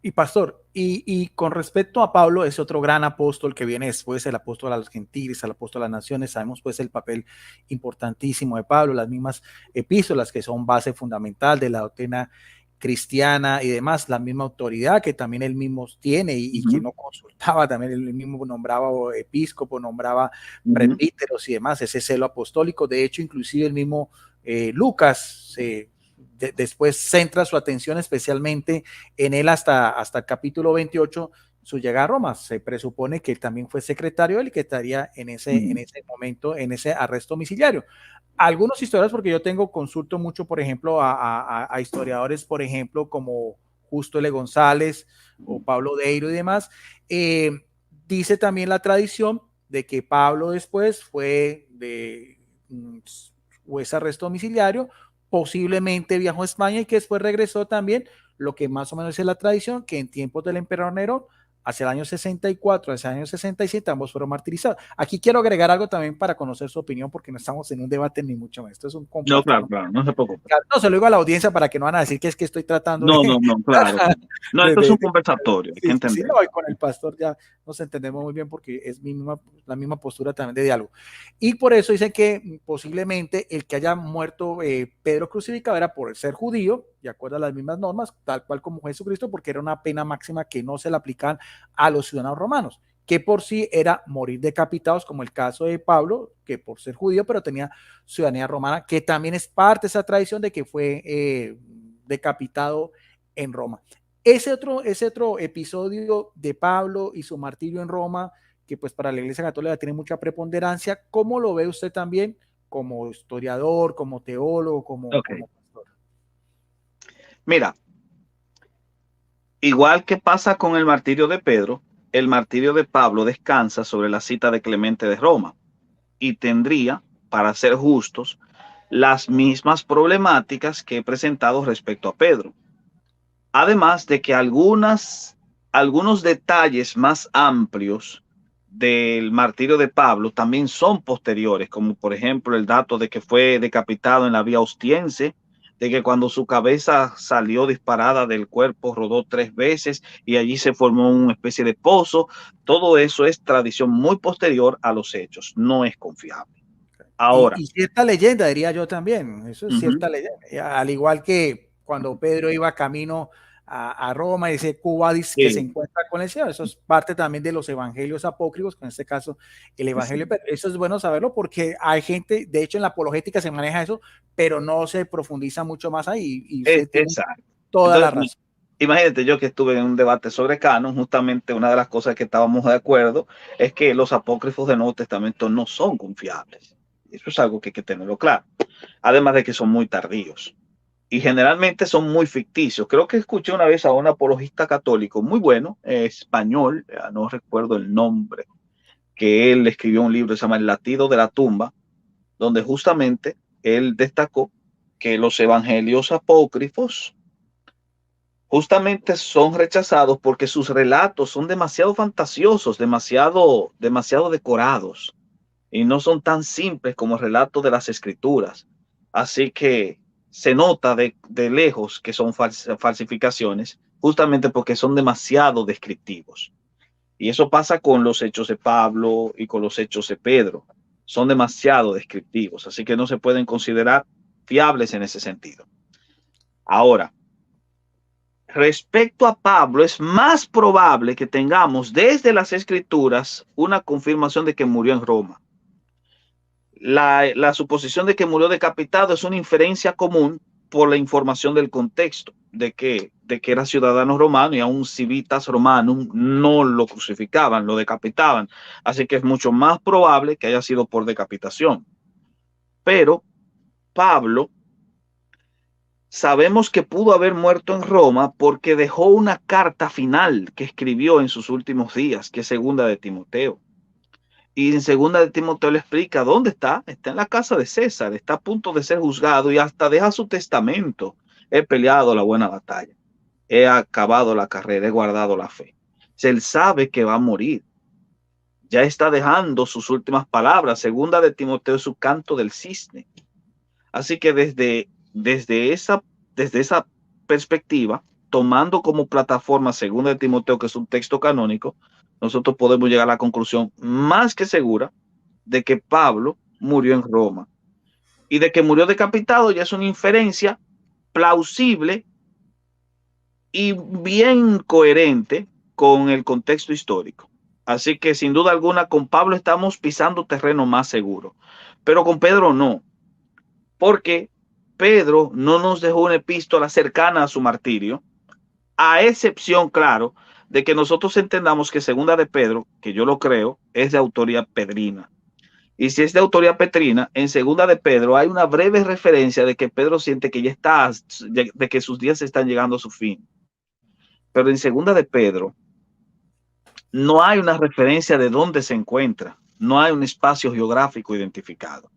Y pastor, y con respecto a Pablo, es otro gran apóstol que viene después, el apóstol a los gentiles, el apóstol a las naciones. Sabemos pues el papel importantísimo de Pablo, las mismas epístolas que son base fundamental de la doctrina cristiana y demás, la misma autoridad que también él mismo tiene y que no consultaba, también él mismo nombraba episcopo, nombraba presbíteros y demás, ese celo apostólico. De hecho, inclusive el mismo Lucas después centra su atención especialmente en él hasta el capítulo 28, su llegada a Roma. Se presupone que él también fue secretario del que estaría en ese momento, en ese arresto domiciliario. Algunos historiadores, porque yo consulto mucho, por ejemplo, a historiadores, por ejemplo, como Justo L. González o Pablo Deiro y demás, dice también la tradición de que Pablo después fue de ese arresto domiciliario, posiblemente viajó a España y que después regresó también, lo que más o menos es la tradición, que en tiempos del emperador Nerón, hacia el año 64, hacia el año 67, ambos fueron martirizados. Aquí quiero agregar algo también para conocer su opinión, porque no estamos en un debate ni mucho más. Esto es un No, compartir. claro, claro, no se preocupe. No, se lo digo a la audiencia para que no van a decir que es que estoy tratando No, no, no, claro. No, esto es un conversatorio, hay que sí, entender. no, y con el pastor ya nos entendemos muy bien porque es la misma postura también de diálogo. Y por eso dicen que posiblemente el que haya muerto Pedro crucificado era por ser judío, de acuerdo a las mismas normas, tal cual como Jesucristo, porque era una pena máxima que no se le aplicaban a los ciudadanos romanos, que por sí era morir decapitados, como el caso de Pablo, que por ser judío, pero tenía ciudadanía romana, que también es parte de esa tradición de que fue decapitado en Roma. Ese otro episodio de Pablo y su martirio en Roma, que pues para la Iglesia Católica tiene mucha preponderancia, ¿cómo lo ve usted también como historiador, como teólogo, como pastor? Mira, igual que pasa con el martirio de Pedro, el martirio de Pablo descansa sobre la cita de Clemente de Roma y tendría, para ser justos, las mismas problemáticas que he presentado respecto a Pedro. Además de que algunos detalles más amplios del martirio de Pablo también son posteriores, como por ejemplo el dato de que fue decapitado en la vía Ostiense, de que cuando su cabeza salió disparada del cuerpo rodó 3 veces y allí se formó una especie de pozo. Todo eso es tradición muy posterior a los hechos, no es confiable. Ahora, Y cierta leyenda, diría yo también, eso es uh-huh, cierta leyenda, al igual que cuando Pedro iba camino a Roma y ese Cubadis que se sí, encuentra con el Señor, eso es parte también de los evangelios apócrifos, en este caso el evangelio, sí, eso es bueno saberlo porque hay gente, de hecho en la apologética se maneja eso, pero no se profundiza mucho más ahí y usted tiene exacto. toda la Entonces, razón. imagínate yo que estuve en un debate sobre canon, justamente una de las cosas que estábamos de acuerdo es que los apócrifos del Nuevo Testamento no son confiables. Eso es algo que hay que tenerlo claro. Además de que son muy tardíos y generalmente son muy ficticios. Creo que escuché una vez a un apologista católico muy bueno, español, no recuerdo el nombre, que él escribió un libro que se llama El latido de la tumba, donde justamente él destacó que los evangelios apócrifos justamente son rechazados porque sus relatos son demasiado fantasiosos, demasiado decorados y no son tan simples como el relato de las escrituras. Así que se nota de lejos que son falsificaciones justamente porque son demasiado descriptivos. Y eso pasa con los hechos de Pablo y con los hechos de Pedro. Son demasiado descriptivos, así que no se pueden considerar fiables en ese sentido. Ahora, respecto a Pablo, es más probable que tengamos desde las escrituras una confirmación de que murió en Roma. La suposición de que murió decapitado es una inferencia común por la información del contexto, de que era ciudadano romano y aún civitas romanos no lo crucificaban, lo decapitaban. Así que es mucho más probable que haya sido por decapitación. Pero Pablo sabemos que pudo haber muerto en Roma porque dejó una carta final que escribió en sus últimos días, que es segunda de Timoteo. Y en segunda de Timoteo le explica dónde está. Está en la casa de César, está a punto de ser juzgado y hasta deja su testamento. He peleado la buena batalla, he acabado la carrera, he guardado la fe. Si él sabe que va a morir, ya está dejando sus últimas palabras. Segunda de Timoteo es su canto del cisne. Así que desde esa perspectiva, tomando como plataforma segunda de Timoteo, que es un texto canónico, nosotros podemos llegar a la conclusión más que segura de que Pablo murió en Roma. Y de que murió decapitado ya es una inferencia plausible y bien coherente con el contexto histórico. Así que sin duda alguna con Pablo estamos pisando terreno más seguro, pero con Pedro no, porque Pedro no nos dejó una epístola cercana a su martirio, a excepción, claro, de que nosotros entendamos que segunda de Pedro, que yo lo creo, es de autoría pedrina. Y si es de autoría petrina, en segunda de Pedro hay una breve referencia de que Pedro siente que ya está, de que sus días están llegando a su fin. Pero en segunda de Pedro no hay una referencia de dónde se encuentra, no hay un espacio geográfico identificado.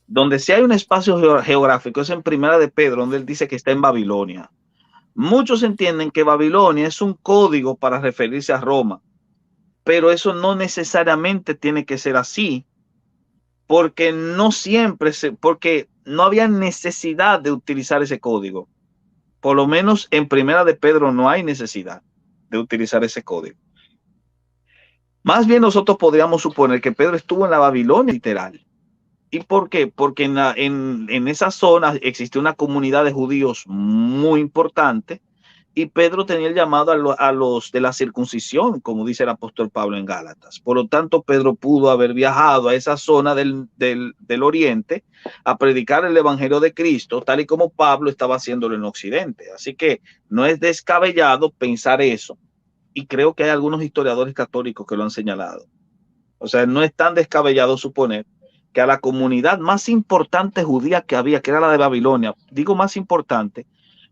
Donde sí hay un espacio geográfico es en primera de Pedro, donde él dice que está en Babilonia. Muchos entienden que Babilonia es un código para referirse a Roma, pero eso no necesariamente tiene que ser así, porque no siempre porque no había necesidad de utilizar ese código. Por lo menos en primera de Pedro no hay necesidad de utilizar ese código. Más bien nosotros podríamos suponer que Pedro estuvo en la Babilonia literal. ¿Y por qué? Porque en esa zona existía una comunidad de judíos muy importante y Pedro tenía el llamado a los de la circuncisión, como dice el apóstol Pablo en Gálatas. Por lo tanto, Pedro pudo haber viajado a esa zona del oriente a predicar el evangelio de Cristo, tal y como Pablo estaba haciéndolo en Occidente. Así que no es descabellado pensar eso. Y creo que hay algunos historiadores católicos que lo han señalado. O sea, no es tan descabellado suponer que a la comunidad más importante judía que había, que era la de Babilonia, digo más importante,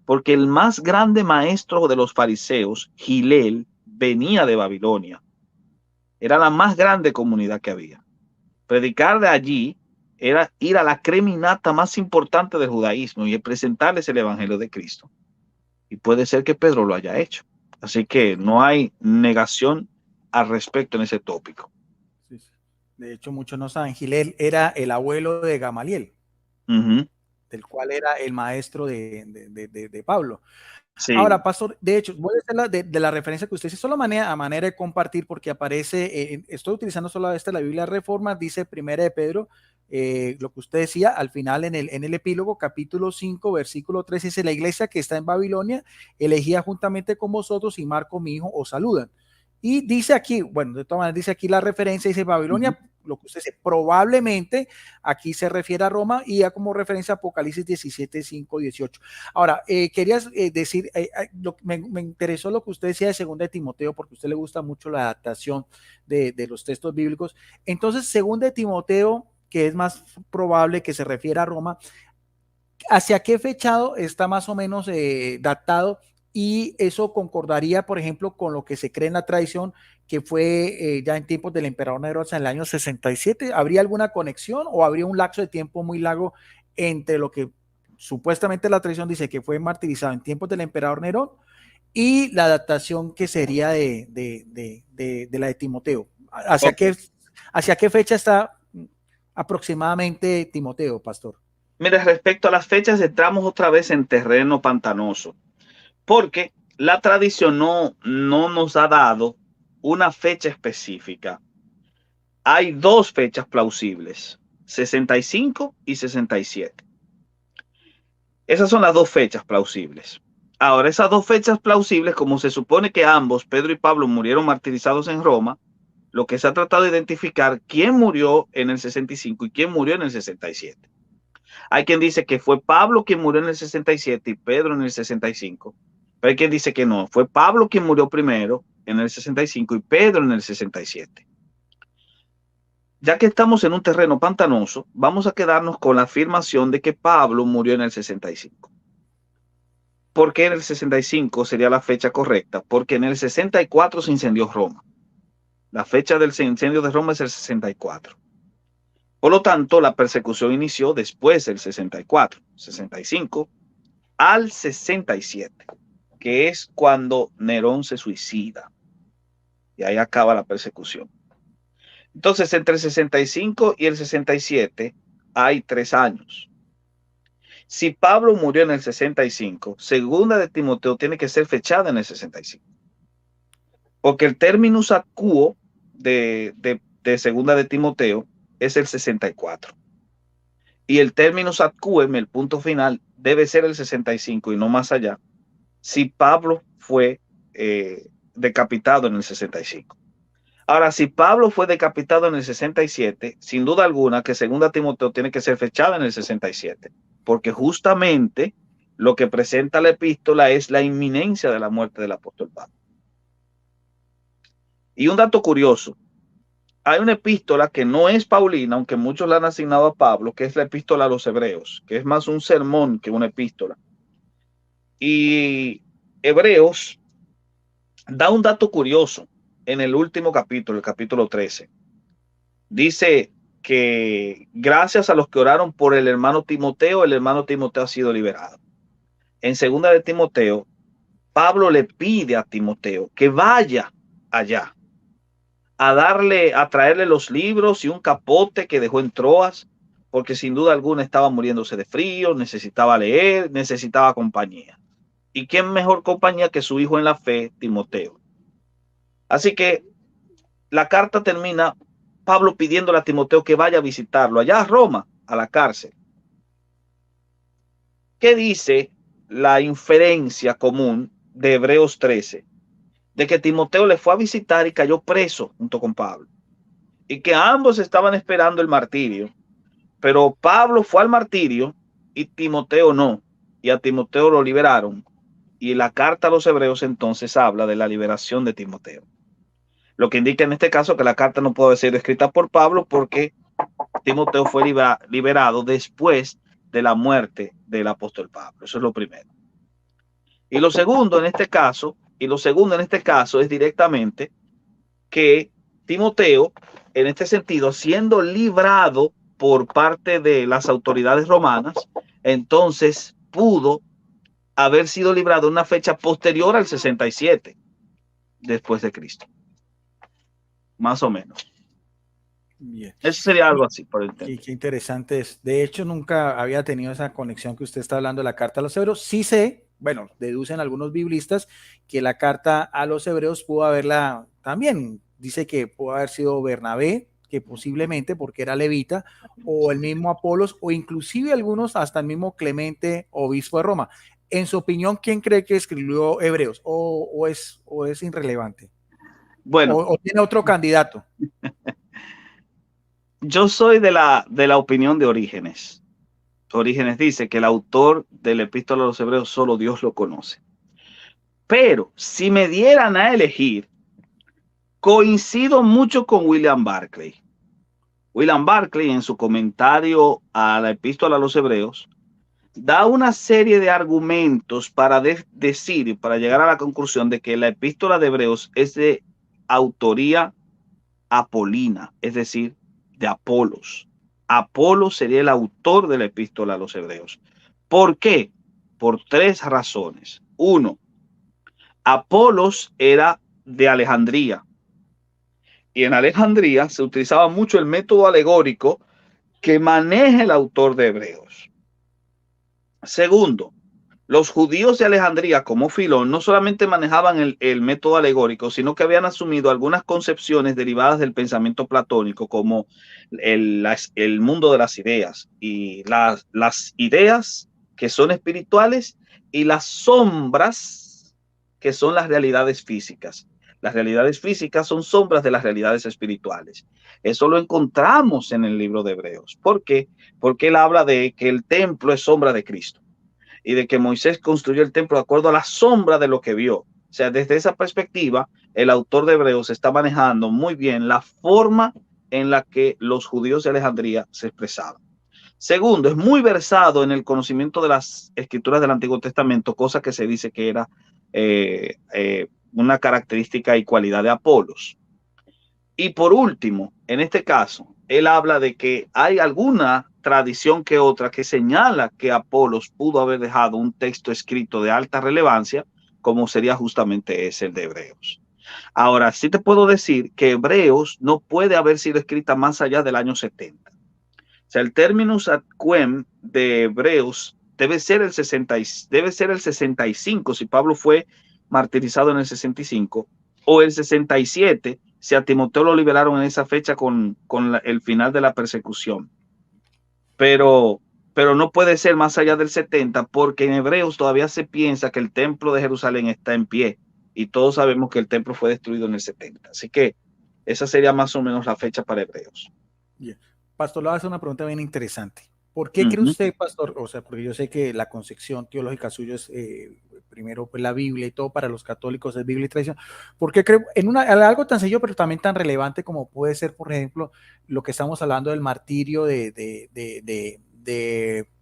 porque el más grande maestro de los fariseos, Gilel, venía de Babilonia. Era la más grande comunidad que había. Predicar de allí era ir a la creminata más importante del judaísmo y presentarles el evangelio de Cristo. Y puede ser que Pedro lo haya hecho. Así que no hay negación al respecto en ese tópico. Sí, sí. De hecho, muchos no saben, Gilel era el abuelo de Gamaliel, del cual era el maestro de Pablo. Sí. Ahora, pastor, de hecho, voy a hacer de la referencia que usted dice, solo a manera de compartir, porque aparece, estoy utilizando solo la Biblia Reforma, dice Primera de Pedro, lo que usted decía, al final en el epílogo, capítulo 5, versículo 3, dice, la iglesia que está en Babilonia, elegida juntamente con vosotros, y Marco, mi hijo, os saludan. Y dice aquí, bueno, de todas maneras, dice aquí la referencia, dice Babilonia, lo que usted dice, probablemente aquí se refiere a Roma y ya como referencia a Apocalipsis 17, 5, 18. Ahora, querías decir, me interesó lo que usted decía de Segunda de Timoteo, porque a usted le gusta mucho la adaptación de los textos bíblicos. Entonces, Segunda de Timoteo, que es más probable que se refiera a Roma, ¿hacia qué fechado está más o menos datado? Y eso concordaría, por ejemplo, con lo que se cree en la tradición, que fue ya en tiempos del emperador Nerón en el año 67. ¿Habría alguna conexión o habría un lapso de tiempo muy largo entre lo que supuestamente la tradición dice que fue martirizado en tiempos del emperador Nerón y la adaptación que sería de la de Timoteo? Okay. ¿Hacia qué fecha está aproximadamente Timoteo, pastor? Mira, respecto a las fechas, entramos otra vez en terreno pantanoso, porque la tradición no nos ha dado una fecha específica. Hay dos fechas plausibles, 65 y 67. Esas son las dos fechas plausibles. Ahora, esas dos fechas plausibles, como se supone que ambos, Pedro y Pablo, murieron martirizados en Roma, lo que se ha tratado de identificar quién murió en el 65 y quién murió en el 67. Hay quien dice que fue Pablo quien murió en el 67 y Pedro en el 65. Pero hay quien dice que no, fue Pablo quien murió primero en el 65 y Pedro en el 67. Ya que estamos en un terreno pantanoso, vamos a quedarnos con la afirmación de que Pablo murió en el 65. ¿Por qué en el 65 sería la fecha correcta? Porque en el 64 se incendió Roma. La fecha del incendio de Roma es el 64. Por lo tanto, la persecución inició después del 64, 65 al 67, que es cuando Nerón se suicida. Y ahí acaba la persecución. Entonces, entre el 65 y el 67 hay 3 años. Si Pablo murió en el 65, segunda de Timoteo tiene que ser fechada en el 65. Porque el terminus ad quo de segunda de Timoteo es el 64. Y el terminus ad quem, el punto final, debe ser el 65 y no más allá, si Pablo fue decapitado en el 65. Ahora, si Pablo fue decapitado en el 67, sin duda alguna que segunda Timoteo tiene que ser fechada en el 67, porque justamente lo que presenta la epístola es la inminencia de la muerte del apóstol Pablo. Y un dato curioso, hay una epístola que no es paulina, aunque muchos la han asignado a Pablo, que es la epístola a los hebreos, que es más un sermón que una epístola. Y Hebreos da un dato curioso en el último capítulo, el capítulo 13. Dice que gracias a los que oraron por el hermano Timoteo ha sido liberado. En segunda de Timoteo, Pablo le pide a Timoteo que vaya allá a traerle los libros y un capote que dejó en Troas, porque sin duda alguna estaba muriéndose de frío, necesitaba leer, necesitaba compañía. ¿Y quién mejor compañía que su hijo en la fe, Timoteo? Así que la carta termina Pablo pidiéndole a Timoteo que vaya a visitarlo allá a Roma, a la cárcel. ¿Qué dice la inferencia común de Hebreos 13? De que Timoteo le fue a visitar y cayó preso junto con Pablo. Y que ambos estaban esperando el martirio. Pero Pablo fue al martirio y Timoteo no. Y a Timoteo lo liberaron. Y la carta a los hebreos entonces habla de la liberación de Timoteo. Lo que indica en este caso que la carta no puede ser escrita por Pablo porque Timoteo fue liberado después de la muerte del apóstol Pablo. Eso es lo primero. Y lo segundo en este caso es directamente que Timoteo, en este sentido, siendo librado por parte de las autoridades romanas, entonces pudo haber sido librado en una fecha posterior al 67 después de Cristo. Más o menos. Bien. Eso sería algo así por el tema. Qué interesante es. De hecho, nunca había tenido esa conexión que usted está hablando de la carta a los hebreos. Sí sé, bueno, deducen algunos biblistas que la carta a los hebreos pudo haberla también, dice que pudo haber sido Bernabé, que posiblemente porque era levita, o el mismo Apolos, o inclusive algunos, hasta el mismo Clemente, obispo de Roma. En su opinión, ¿quién cree que escribió Hebreos? ¿O es irrelevante? Bueno, ¿O tiene otro candidato? yo soy de la opinión de Orígenes. Orígenes dice que el autor del epístola a los hebreos solo Dios lo conoce. Pero si me dieran a elegir, coincido mucho con William Barclay. William Barclay, en su comentario a la epístola a los hebreos, da una serie de argumentos para decir y para llegar a la conclusión de que la epístola de Hebreos es de autoría apolina, es decir, de Apolos. Apolos sería el autor de la epístola a los hebreos. ¿Por qué? Por 3 razones. Uno, Apolos era de Alejandría. Y en Alejandría se utilizaba mucho el método alegórico que maneja el autor de Hebreos. Segundo, los judíos de Alejandría, como Filón, no solamente manejaban el método alegórico, sino que habían asumido algunas concepciones derivadas del pensamiento platónico, como el mundo de las ideas, y las ideas que son espirituales y las sombras que son las realidades físicas. Las realidades físicas son sombras de las realidades espirituales. Eso lo encontramos en el libro de Hebreos. ¿Por qué? Porque él habla de que el templo es sombra de Cristo y de que Moisés construyó el templo de acuerdo a la sombra de lo que vio. O sea, desde esa perspectiva, el autor de Hebreos está manejando muy bien la forma en la que los judíos de Alejandría se expresaban. Segundo, es muy versado en el conocimiento de las escrituras del Antiguo Testamento, cosa que se dice que era una característica y cualidad de Apolos. Y por último, en este caso, él habla de que hay alguna tradición que otra que señala que Apolos pudo haber dejado un texto escrito de alta relevancia, como sería justamente ese, el de Hebreos. Ahora, sí te puedo decir que Hebreos no puede haber sido escrita más allá del año 70. O sea, el terminus ad quem de Hebreos debe ser el 65 si Pablo fue martirizado en el 65, o el 67 si a Timoteo lo liberaron en esa fecha con el final de la persecución. Pero, pero no puede ser más allá del 70 porque en Hebreos todavía se piensa que el templo de Jerusalén está en pie y todos sabemos que el templo fue destruido en el 70. Así que esa sería más o menos la fecha para Hebreos. Bien. Pastor, le voy a hacer una pregunta bien interesante. ¿Por qué cree Ujú. usted, pastor? O sea, porque yo sé que la concepción teológica suya es primero pues, la Biblia y todo para los católicos es Biblia y tradición. ¿Por qué creo en algo tan sencillo pero también tan relevante como puede ser, por ejemplo, lo que estamos hablando del martirio de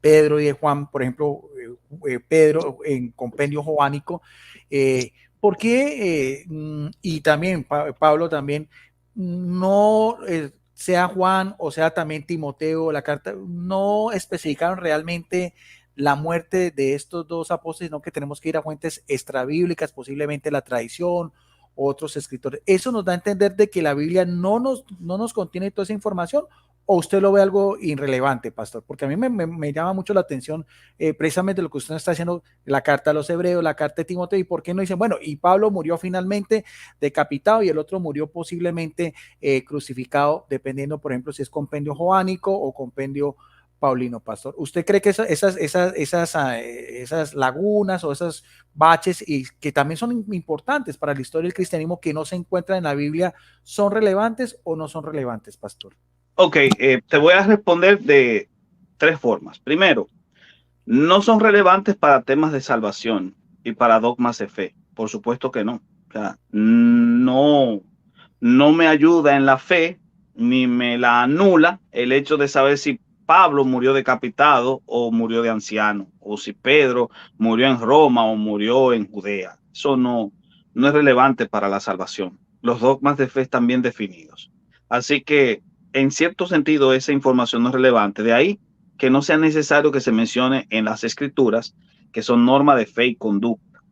Pedro y de Juan, por ejemplo, Pedro en compendio jovánico? ¿Por qué? Y también Pablo también no sea Juan o sea también Timoteo, la carta, no especificaron realmente la muerte de estos dos apóstoles, sino que tenemos que ir a fuentes extrabíblicas, posiblemente la tradición, otros escritores. Eso nos da a entender de que la Biblia no nos contiene toda esa información, o usted lo ve algo irrelevante, pastor, porque a mí me llama mucho la atención precisamente lo que usted está haciendo, la carta a los hebreos, la carta de Timoteo, y por qué no dicen, bueno, y Pablo murió finalmente decapitado y el otro murió posiblemente crucificado, dependiendo, por ejemplo, si es compendio joánico o compendio paulino, pastor. ¿Usted cree que esas lagunas o esos baches, y que también son importantes para la historia del cristianismo, que no se encuentran en la Biblia, son relevantes o no son relevantes, pastor? Ok, te voy a responder de tres formas. Primero, no son relevantes para temas de salvación y para dogmas de fe. Por supuesto que no. O sea, no me ayuda en la fe ni me la anula el hecho de saber si Pablo murió decapitado o murió de anciano, o si Pedro murió en Roma o murió en Judea. Eso no es relevante para la salvación. Los dogmas de fe están bien definidos. Así que, en cierto sentido, esa información no es relevante. De ahí que no sea necesario que se mencione en las escrituras, que son normas de fe y conducta.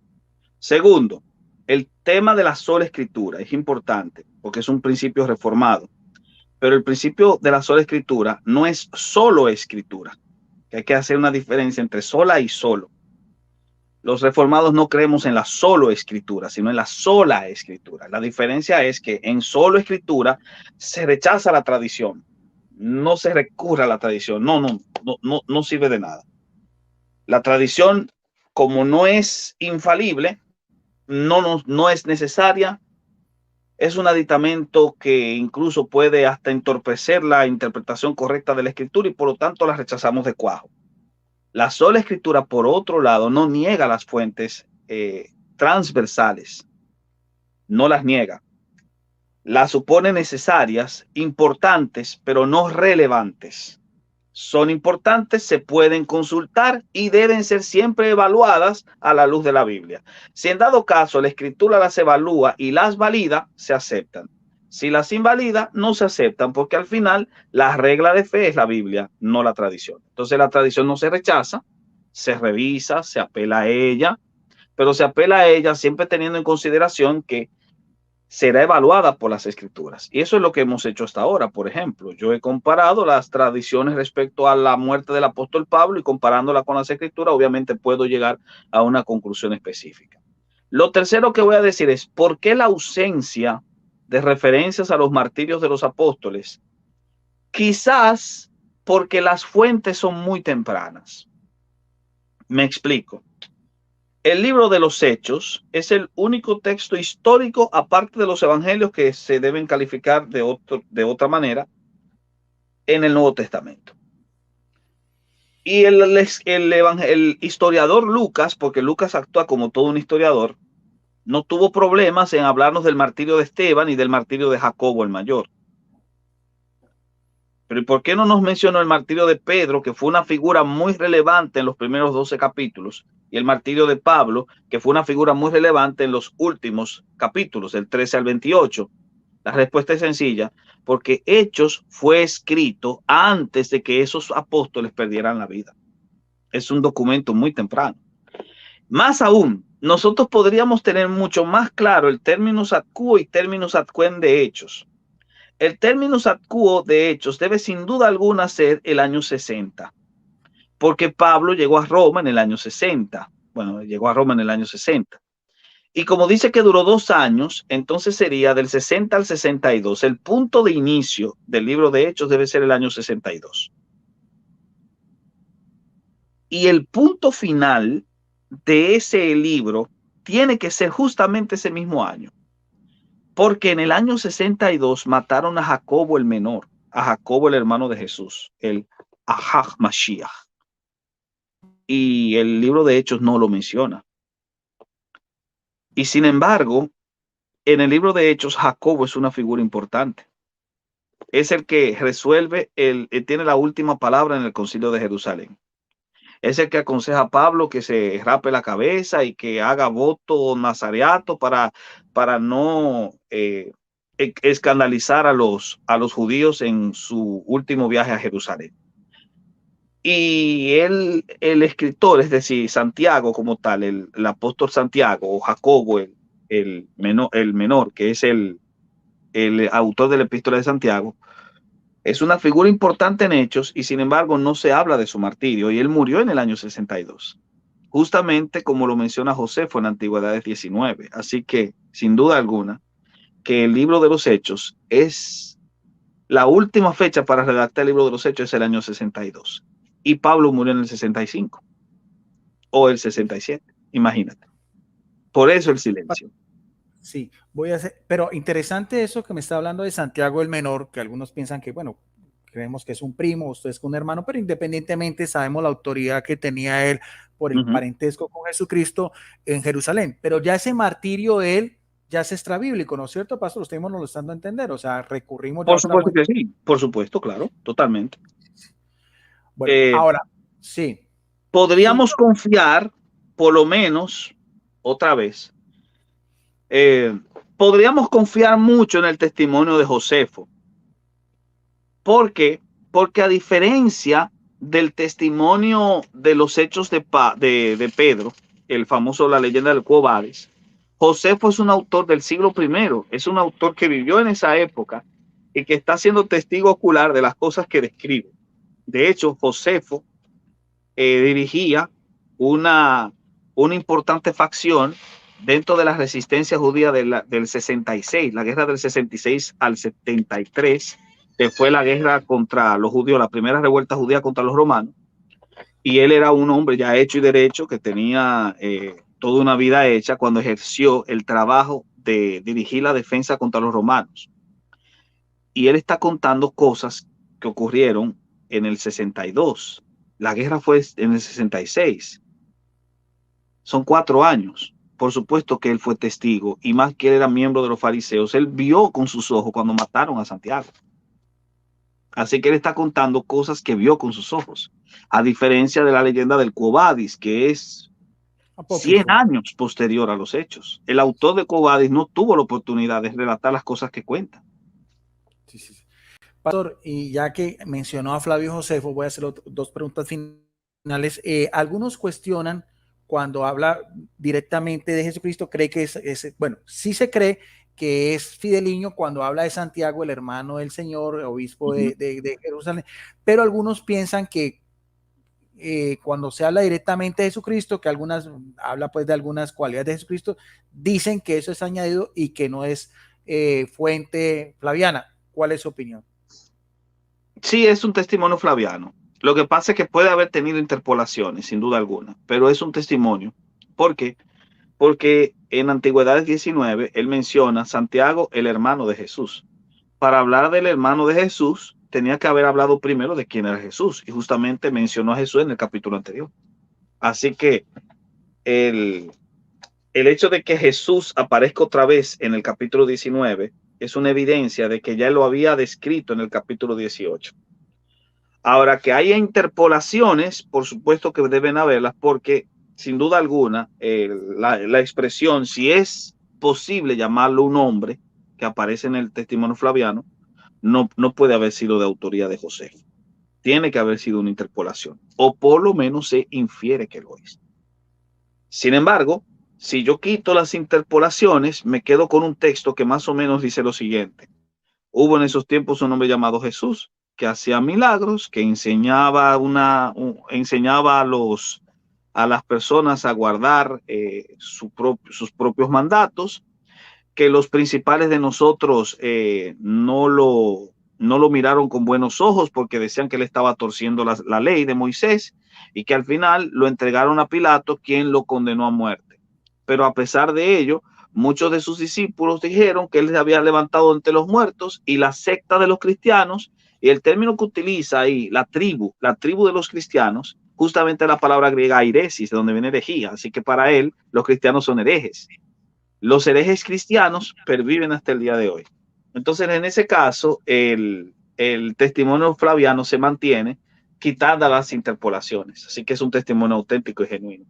Segundo, el tema de la sola escritura es importante porque es un principio reformado, pero el principio de la sola escritura no es solo escritura, que hay que hacer una diferencia entre sola y solo. Los reformados no creemos en la solo escritura, sino en la sola escritura. La diferencia es que en solo escritura se rechaza la tradición, no se recurre a la tradición, no sirve de nada. La tradición, como no es infalible, no es necesaria, es un aditamento que incluso puede hasta entorpecer la interpretación correcta de la escritura y por lo tanto la rechazamos de cuajo. La sola escritura, por otro lado, no niega las fuentes transversales, no las niega. Las supone necesarias, importantes, pero no relevantes. Son importantes, se pueden consultar y deben ser siempre evaluadas a la luz de la Biblia. Si en dado caso la escritura las evalúa y las valida, se aceptan. Si las invalida, no se aceptan, porque al final la regla de fe es la Biblia, no la tradición. Entonces la tradición no se rechaza, se revisa, se apela a ella, pero se apela a ella siempre teniendo en consideración que será evaluada por las escrituras. Y eso es lo que hemos hecho hasta ahora. Por ejemplo, yo he comparado las tradiciones respecto a la muerte del apóstol Pablo y comparándola con las escrituras, obviamente puedo llegar a una conclusión específica. Lo tercero que voy a decir es, ¿por qué la ausencia de referencias a los martirios de los apóstoles? Quizás porque las fuentes son muy tempranas. Me explico. El libro de los Hechos es el único texto histórico, aparte de los evangelios, que se deben calificar de otra manera en el Nuevo Testamento. Y el historiador Lucas, porque Lucas actúa como todo un historiador, no tuvo problemas en hablarnos del martirio de Esteban y del martirio de Jacobo el Mayor. Pero ¿y por qué no nos mencionó el martirio de Pedro, que fue una figura muy relevante en los primeros 12 capítulos, y el martirio de Pablo, que fue una figura muy relevante en los últimos capítulos, del 13 al 28? La respuesta es sencilla, porque Hechos fue escrito antes de que esos apóstoles perdieran la vida. Es un documento muy temprano. Más aún, nosotros podríamos tener mucho más claro el términus ad quo y términus ad quem de Hechos. El términus ad quo de Hechos debe sin duda alguna ser el año 60, porque Pablo llegó a Roma en el año 60. Bueno, llegó a Roma en el año 60. Y como dice que duró 2 años, entonces sería del 60 al 62. El punto de inicio del libro de Hechos debe ser el año 62. Y el punto final de ese libro tiene que ser justamente ese mismo año. Porque en el año 62 mataron a Jacobo el menor, a Jacobo el hermano de Jesús, el Ahaj Mashiach. Y el libro de Hechos no lo menciona. Y sin embargo, en el libro de Hechos, Jacobo es una figura importante. Es el que resuelve, tiene la última palabra en el concilio de Jerusalén. Es el que aconseja a Pablo que se rape la cabeza y que haga voto nazareato para no escandalizar a los judíos en su último viaje a Jerusalén. Y el escritor, es decir, Santiago como tal, el apóstol Santiago o Jacobo, el menor, que es el autor de la epístola de Santiago, es una figura importante en Hechos y sin embargo no se habla de su martirio y él murió en el año 62, justamente como lo menciona Josefo en Antigüedades 19. Así que, sin duda alguna, que el libro de los Hechos es la última fecha para redactar el libro de los Hechos es el año 62 y Pablo murió en el 65 o el 67, imagínate. Por eso el silencio. Sí, voy a hacer, pero interesante eso que me está hablando de Santiago el Menor, que algunos piensan que, bueno, creemos que es un primo, usted es un hermano, pero independientemente sabemos la autoridad que tenía él por el parentesco con Jesucristo en Jerusalén, pero ya ese martirio de él ya es extrabíblico, ¿no es cierto, pastor? Usted mismo nos lo está dando a entender, o sea, recurrimos ya a Por otra supuesto fuente. que sí, por supuesto, claro, totalmente. Bueno, ahora, sí. Podríamos confiar, por lo menos, otra vez, podríamos confiar mucho en el testimonio de Josefo. ¿Por qué? Porque a diferencia del testimonio de los hechos de Pedro, el famoso La leyenda del Quo Vadis, Josefo es un autor del siglo I, es un autor que vivió en esa época y que está siendo testigo ocular de las cosas que describe. De hecho, Josefo dirigía una importante facción dentro de la resistencia judía del 66, la guerra del 66 al 73, que fue la guerra contra los judíos, la primera revuelta judía contra los romanos. Y él era un hombre ya hecho y derecho que tenía toda una vida hecha cuando ejerció el trabajo de dirigir la defensa contra los romanos. Y él está contando cosas que ocurrieron en el 62. La guerra fue en el 66. Son 4 años. Por supuesto que él fue testigo y más que él era miembro de los fariseos, él vio con sus ojos cuando mataron a Santiago. Así que él está contando cosas que vio con sus ojos, a diferencia de la leyenda del Quo Vadis, que es 100 años posterior a los hechos. El autor de Quo Vadis no tuvo la oportunidad de relatar las cosas que cuenta. Sí, sí. Pastor, y ya que mencionó a Flavio Josefo, voy a hacer dos preguntas finales. Algunos cuestionan cuando habla directamente de Jesucristo, cree que bueno, sí se cree que es fideliño cuando habla de Santiago, el hermano del Señor, obispo de Jerusalén, pero algunos piensan que cuando se habla directamente de Jesucristo, que habla pues de algunas cualidades de Jesucristo, dicen que eso es añadido y que no es fuente flaviana. ¿Cuál es su opinión? Sí, es un testimonio flaviano. Lo que pasa es que puede haber tenido interpolaciones, sin duda alguna, pero es un testimonio. ¿Por qué? Porque en Antigüedades 19 él menciona Santiago, el hermano de Jesús. Para hablar del hermano de Jesús, tenía que haber hablado primero de quién era Jesús, y justamente mencionó a Jesús en el capítulo anterior. Así que el hecho de que Jesús aparezca otra vez en el capítulo 19 es una evidencia de que ya lo había descrito en el capítulo 18. Ahora, que haya interpolaciones, por supuesto que deben haberlas, porque sin duda alguna la expresión, si es posible llamarlo un hombre, que aparece en el testimonio flaviano no puede haber sido de autoría de José. Tiene que haber sido una interpolación, o por lo menos se infiere que lo es. Sin embargo, si yo quito las interpolaciones, me quedo con un texto que más o menos dice lo siguiente. Hubo en esos tiempos un hombre llamado Jesús que hacía milagros, que enseñaba a las personas a guardar sus propios mandatos, que los principales de nosotros no lo miraron con buenos ojos porque decían que él estaba torciendo la ley de Moisés, y que al final lo entregaron a Pilato, quien lo condenó a muerte. Pero a pesar de ello, muchos de sus discípulos dijeron que él se había levantado entre los muertos, y la secta de los cristianos, y el término que utiliza ahí, la tribu de los cristianos, justamente la palabra griega airesis, de donde viene herejía. Así que para él, los cristianos son herejes. Los herejes cristianos perviven hasta el día de hoy. Entonces, en ese caso, el testimonio flaviano se mantiene, quitadas las interpolaciones. Así que es un testimonio auténtico y genuino.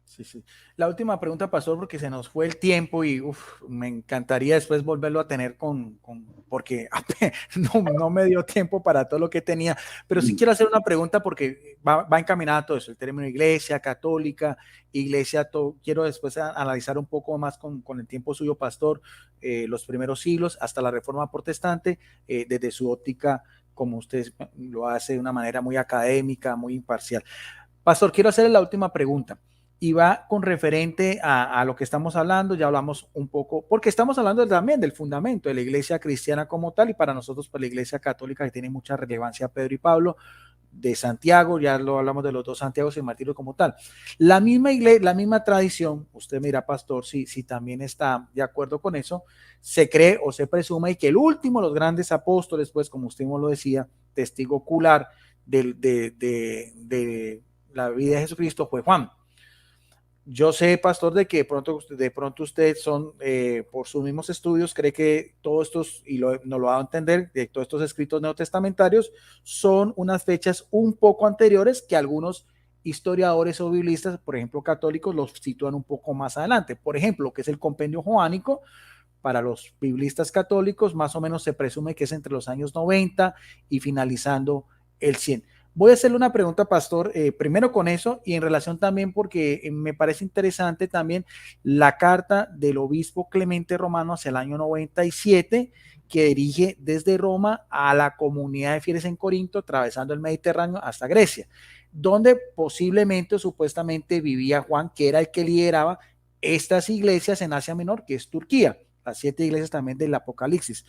Sí, sí. La última pregunta, pastor, porque se nos fue el tiempo y me encantaría después volverlo a tener porque no me dio tiempo para todo lo que tenía, pero sí quiero hacer una pregunta porque va encaminada a todo eso, el término iglesia católica, quiero después analizar un poco más con el tiempo suyo, pastor, los primeros siglos hasta la Reforma Protestante, desde su óptica, como usted lo hace de una manera muy académica, muy imparcial. Pastor, quiero hacerle la última pregunta. Y va con referente a lo que estamos hablando. Ya hablamos un poco, porque estamos hablando también del fundamento de la iglesia cristiana como tal, y para nosotros, pues la iglesia católica, que tiene mucha relevancia, Pedro y Pablo, de Santiago, ya lo hablamos de los dos Santiagos y el martirio como tal. La misma iglesia, la misma tradición, usted me dirá, pastor, si también está de acuerdo con eso, se cree o se presume y que el último, los grandes apóstoles, pues como usted lo decía, testigo ocular de la vida de Jesucristo fue Juan. Yo sé, pastor, de que de pronto usted por sus mismos estudios, cree que todos estos, y nos lo va a entender, de todos estos escritos neotestamentarios, son unas fechas un poco anteriores que algunos historiadores o biblistas, por ejemplo, católicos, los sitúan un poco más adelante. Por ejemplo, que es el compendio joánico, para los biblistas católicos, más o menos se presume que es entre los años 90 y finalizando el 100. Voy a hacerle una pregunta, pastor, primero con eso y en relación también porque me parece interesante también la carta del obispo Clemente Romano hacia el año 97, que dirige desde Roma a la comunidad de fieles en Corinto, atravesando el Mediterráneo hasta Grecia, donde posiblemente, supuestamente vivía Juan, que era el que lideraba estas iglesias en Asia Menor, que es Turquía, las 7 iglesias también del Apocalipsis.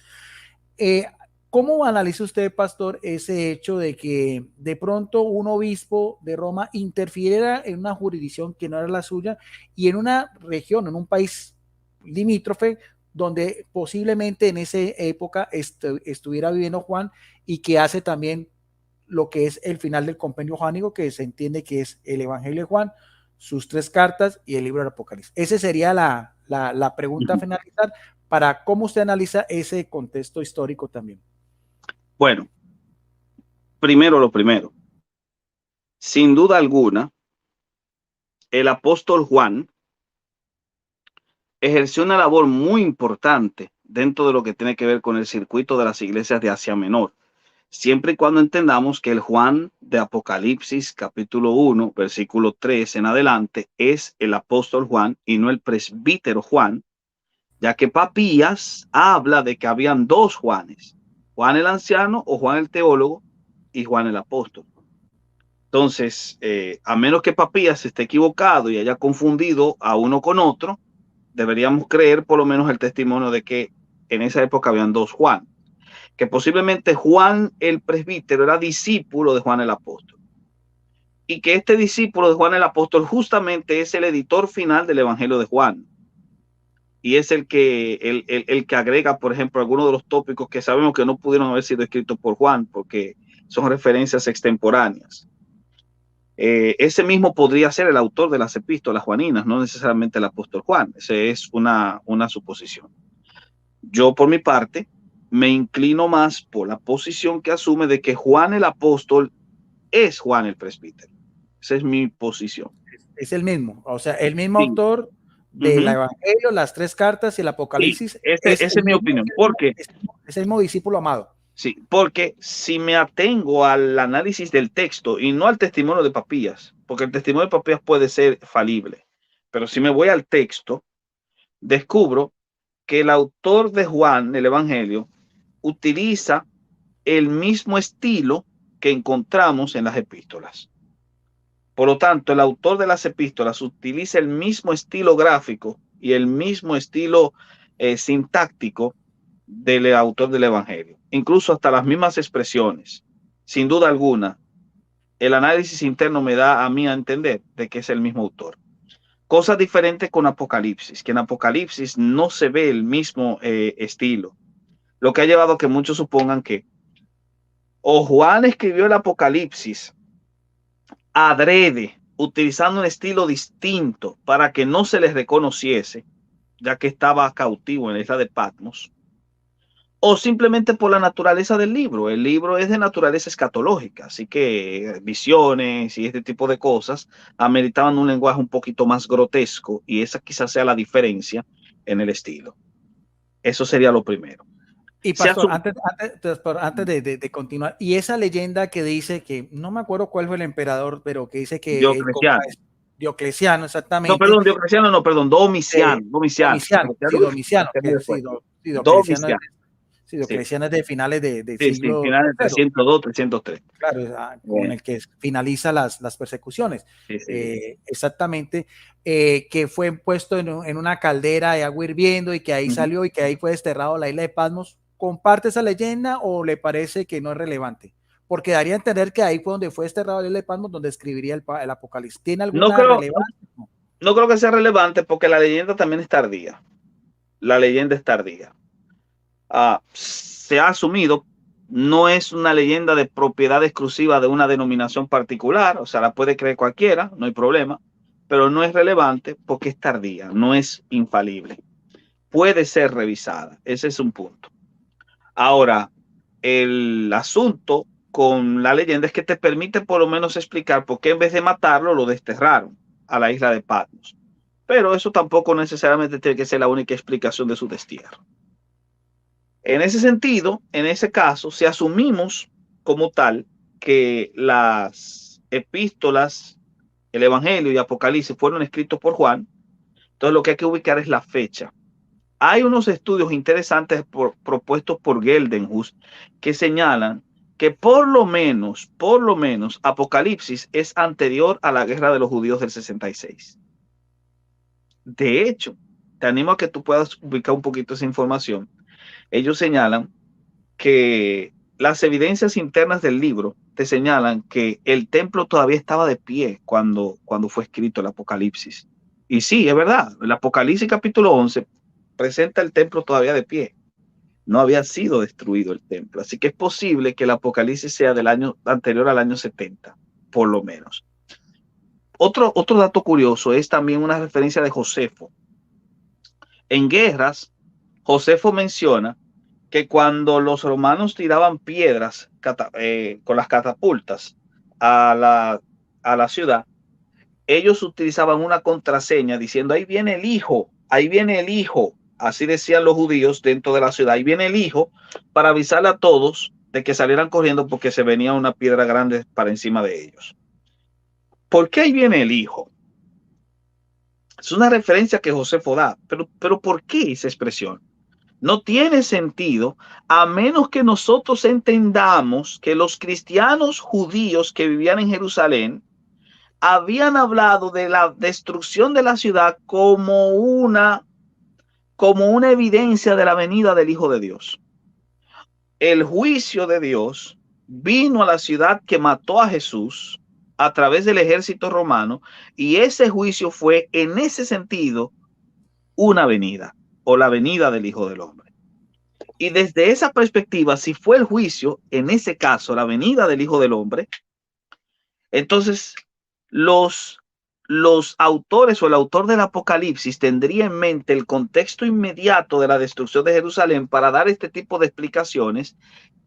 ¿Cómo analiza usted, pastor, ese hecho de que de pronto un obispo de Roma interfiriera en una jurisdicción que no era la suya y en una región, en un país limítrofe, donde posiblemente en esa época estuviera viviendo Juan, y que hace también lo que es el final del compendio joánico, que se entiende que es el Evangelio de Juan, sus 3 cartas y el libro del Apocalipsis? Esa sería la pregunta a finalizar, para cómo usted analiza ese contexto histórico también. Bueno, primero lo primero. Sin duda alguna, el apóstol Juan ejerció una labor muy importante dentro de lo que tiene que ver con el circuito de las iglesias de Asia Menor, siempre y cuando entendamos que el Juan de Apocalipsis, capítulo 1, versículo 3 en adelante, es el apóstol Juan y no el presbítero Juan, ya que Papías habla de que habían 2 Juanes, Juan el anciano o Juan el teólogo y Juan el apóstol. Entonces, a menos que Papías esté equivocado y haya confundido a uno con otro, deberíamos creer por lo menos el testimonio de que en esa época habían 2 Juan, que posiblemente Juan el presbítero era discípulo de Juan el apóstol, y que este discípulo de Juan el apóstol justamente es el editor final del Evangelio de Juan, y es el que agrega, por ejemplo, algunos de los tópicos que sabemos que no pudieron haber sido escritos por Juan porque son referencias extemporáneas. Ese mismo podría ser el autor de las epístolas juaninas, no necesariamente el apóstol Juan. Esa es una suposición. Yo, por mi parte, me inclino más por la posición que asume de que Juan el apóstol es Juan el presbítero. Esa es mi posición. Es el mismo, o sea, el mismo Sí. autor del Evangelio, las tres cartas y el Sí, Apocalipsis esa es mi opinión. ¿Por qué? Es el mismo discípulo amado. Sí, porque si me atengo al análisis del texto y no al testimonio de Papías, porque el testimonio de Papías puede ser falible, pero si me voy al texto, descubro que el autor de Juan, el Evangelio, utiliza el mismo estilo que encontramos en las epístolas. Por lo tanto, el autor de las epístolas utiliza el mismo estilo gráfico y el mismo estilo sintáctico del autor del Evangelio, incluso hasta las mismas expresiones. Sin duda alguna, el análisis interno me da a mí a entender de que es el mismo autor. Cosas diferentes con Apocalipsis, que en Apocalipsis no se ve el mismo estilo, lo que ha llevado a que muchos supongan que o Juan escribió el Apocalipsis adrede, utilizando un estilo distinto para que no se les reconociese, ya que estaba cautivo en la isla de Patmos, o simplemente por la naturaleza del libro. El libro es de naturaleza escatológica, así que visiones y este tipo de cosas ameritaban un lenguaje un poquito más grotesco y esa quizás sea la diferencia en el estilo. Eso sería lo primero. Y pastor, antes de continuar, y esa leyenda que dice que, no me acuerdo cuál fue el emperador, pero que dice que Diocleciano. Diocleciano, exactamente. No, perdón, Diocleciano, no, perdón, Domiciano. Domiciano. Diocleciano es de finales del Sí, siglo finales de III. 302, 303. Claro, con el que finaliza las persecuciones. Sí, sí. Exactamente, que fue puesto en una caldera de agua hirviendo y que ahí salió y que ahí fue desterrado a la isla de Patmos. ¿Comparte esa leyenda o le parece que no es relevante? Porque daría a entender que ahí fue donde fue desterrado a la isla de Patmos, donde escribiría el Apocalipsis. ¿Tiene alguna relevancia? No creo que sea relevante porque la leyenda también es tardía. La leyenda es tardía. Se ha asumido, no es una leyenda de propiedad exclusiva de una denominación particular, o sea, la puede creer cualquiera, no hay problema, pero no es relevante porque es tardía, no es infalible. Puede ser revisada, ese es un punto. Ahora, el asunto con la leyenda es que te permite por lo menos explicar por qué en vez de matarlo lo desterraron a la isla de Patmos. Pero eso tampoco necesariamente tiene que ser la única explicación de su destierro. En ese sentido, en ese caso, si asumimos como tal que las epístolas, el Evangelio y Apocalipsis fueron escritos por Juan, entonces lo que hay que ubicar es la fecha. Hay unos estudios interesantes propuestos por Geldenhuis que señalan que por lo menos, Apocalipsis es anterior a la guerra de los judíos del 66. De hecho, te animo a que tú puedas ubicar un poquito esa información. Ellos señalan que las evidencias internas del libro te señalan que el templo todavía estaba de pie cuando fue escrito el Apocalipsis. Y sí, es verdad, el Apocalipsis capítulo 11 presenta el templo todavía de pie. No había sido destruido el templo. Así que es posible que el Apocalipsis sea del año anterior al año 70, por lo menos. Otro dato curioso es también una referencia de Josefo. En guerras, Josefo menciona que cuando los romanos tiraban piedras con las catapultas a la ciudad, ellos utilizaban una contraseña diciendo, ahí viene el hijo, ahí viene el hijo. Así decían los judíos dentro de la ciudad, ahí viene el hijo, para avisarle a todos de que salieran corriendo porque se venía una piedra grande para encima de ellos. ¿Por qué ahí viene el hijo? Es una referencia que Josefo da, pero ¿por qué esa expresión? No tiene sentido a menos que nosotros entendamos que los cristianos judíos que vivían en Jerusalén habían hablado de la destrucción de la ciudad como una evidencia de la venida del Hijo de Dios. El juicio de Dios vino a la ciudad que mató a Jesús a través del ejército romano y ese juicio fue en ese sentido una venida o la venida del Hijo del Hombre. Y desde esa perspectiva, si fue el juicio, en ese caso, la venida del Hijo del Hombre, entonces los autores o el autor del Apocalipsis tendría en mente el contexto inmediato de la destrucción de Jerusalén para dar este tipo de explicaciones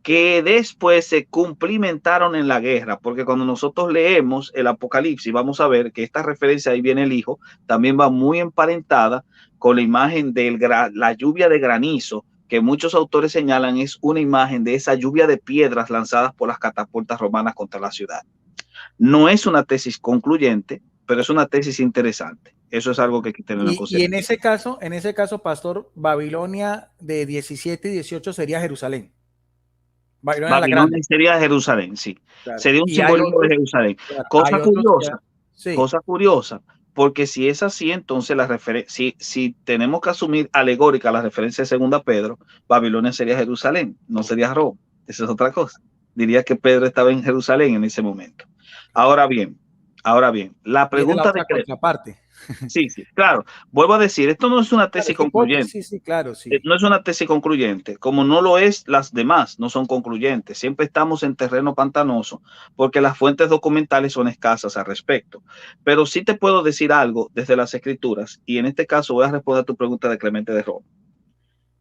que después se cumplimentaron en la guerra, porque cuando nosotros leemos el Apocalipsis, vamos a ver que esta referencia, ahí viene el Hijo, también va muy emparentada con la imagen de la lluvia de granizo, que muchos autores señalan es una imagen de esa lluvia de piedras lanzadas por las catapultas romanas contra la ciudad. No es una tesis concluyente, pero es una tesis interesante. Eso es algo que hay que tener en Y consideración. en ese caso, pastor, Babilonia de 17 y 18 sería Jerusalén. Babilonia la Babilonia Grande. sería Jerusalén, sí. Claro. Sería un Y hay simbolismo de otros, Jerusalén. claro, hay Cosa otros que, curiosa, sí, cosa curiosa, porque si es así, entonces si tenemos que asumir alegórica la referencia de Segunda Pedro, Babilonia sería Jerusalén, no sería Roma. Esa es otra cosa. Diría que Pedro estaba en Jerusalén en ese momento. Ahora bien, la viene la pregunta de otra contraparte. sí, sí, claro. Vuelvo a decir, esto no es una Claro, tesis es concluyente. hipótesis, sí, claro, sí. No es una tesis concluyente, como no lo es las demás, no son concluyentes. Siempre estamos en terreno pantanoso porque las fuentes documentales son escasas al respecto. Pero sí te puedo decir algo desde las escrituras, y en este caso voy a responder a tu pregunta de Clemente de Roma.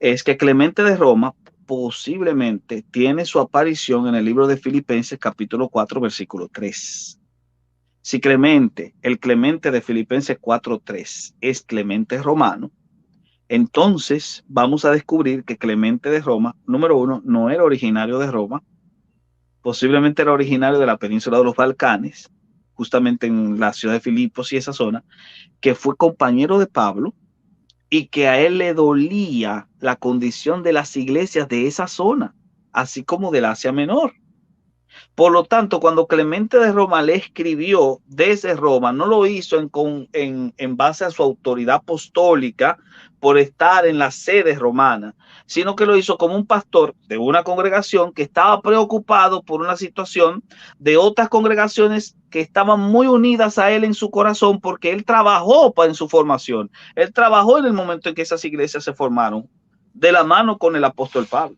Es que Clemente de Roma posiblemente tiene su aparición en el libro de Filipenses capítulo 4 versículo 3. Si Clemente, el Clemente de Filipenses 4:3 es Clemente romano, entonces vamos a descubrir que Clemente de Roma, número uno, no era originario de Roma, posiblemente era originario de la península de los Balcanes, justamente en la ciudad de Filipos y esa zona, que fue compañero de Pablo y que a él le dolía la condición de las iglesias de esa zona, así como del Asia Menor. Por lo tanto, cuando Clemente de Roma le escribió desde Roma, no lo hizo en base a su autoridad apostólica por estar en la sede romana, sino que lo hizo como un pastor de una congregación que estaba preocupado por una situación de otras congregaciones que estaban muy unidas a él en su corazón porque él trabajó en su formación. Él trabajó en el momento en que esas iglesias se formaron de la mano con el apóstol Pablo.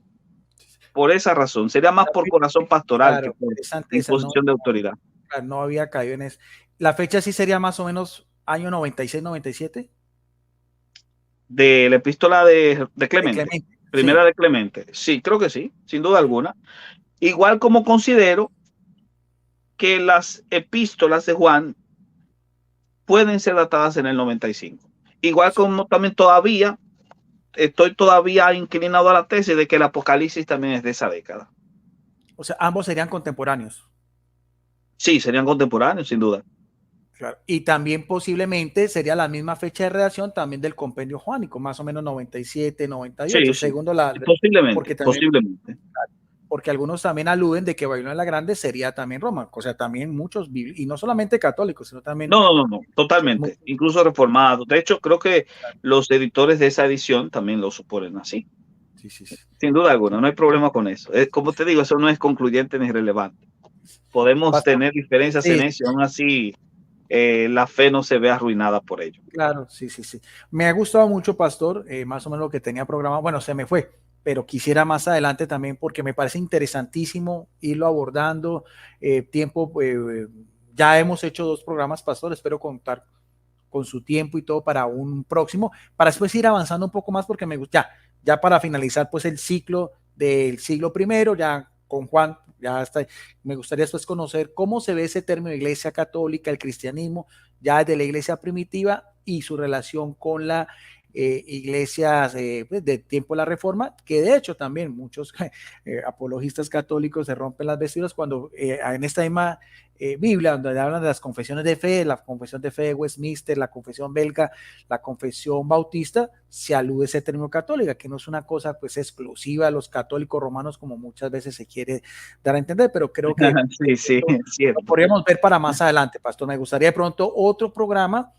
Por esa razón, sería más por corazón pastoral que Claro, por interesante esa, no, imposición de autoridad. claro, no había caído en eso. La fecha sí sería más o menos año 96, 97 De la epístola de de Clemente, Clemente, primera sí. de Clemente, sí, creo que sí, sin duda alguna. Igual como considero que las epístolas de Juan pueden ser datadas en el 95. Igual como también todavía estoy todavía inclinado a la tesis de que el Apocalipsis también es de esa década. O sea, ambos serían contemporáneos. Sí, serían contemporáneos, sin duda. Claro. Y también posiblemente sería la misma fecha de redacción también del compendio juánico, más o menos 97, Sí, 98, sí, segundo la, posiblemente, porque también, posiblemente. porque algunos también aluden de que Babilonia la Grande sería también Roma, o sea, también muchos, y no solamente católicos, sino también No, no, no, muchos, totalmente, incluso reformados. De hecho, creo que los editores de esa edición también lo suponen así, sí, sí, sí. sin duda alguna, no hay problema con eso. Como te digo, eso no es concluyente ni relevante. Podemos Pastor, tener diferencias en sí, eso, y aún así la fe no se ve arruinada por ello. claro, sí, sí, sí. Me ha gustado mucho, Pastor, más o menos lo que tenía programado. Bueno, se me fue, pero quisiera más adelante también porque me parece interesantísimo irlo abordando. Ya hemos hecho 2 programas, Pastor. Espero contar con su tiempo y todo para un próximo, para después ir avanzando un poco más porque me gusta, ya para finalizar pues el ciclo del siglo primero, ya con Juan, ya está, me gustaría después conocer cómo se ve ese término de iglesia católica, el cristianismo, ya desde la iglesia primitiva y su relación con la iglesias pues, de tiempo de la reforma, que de hecho también muchos apologistas católicos se rompen las vestiduras cuando en esta misma Biblia, donde hablan de las confesiones de fe, la confesión de fe de Westminster, la confesión belga, la confesión bautista, se alude a ese término católica, que no es una cosa pues exclusiva a los católicos romanos como muchas veces se quiere dar a entender, pero creo que Sí, sí, es lo cierto. podríamos ver para más adelante, Pastor. Me gustaría de pronto otro programa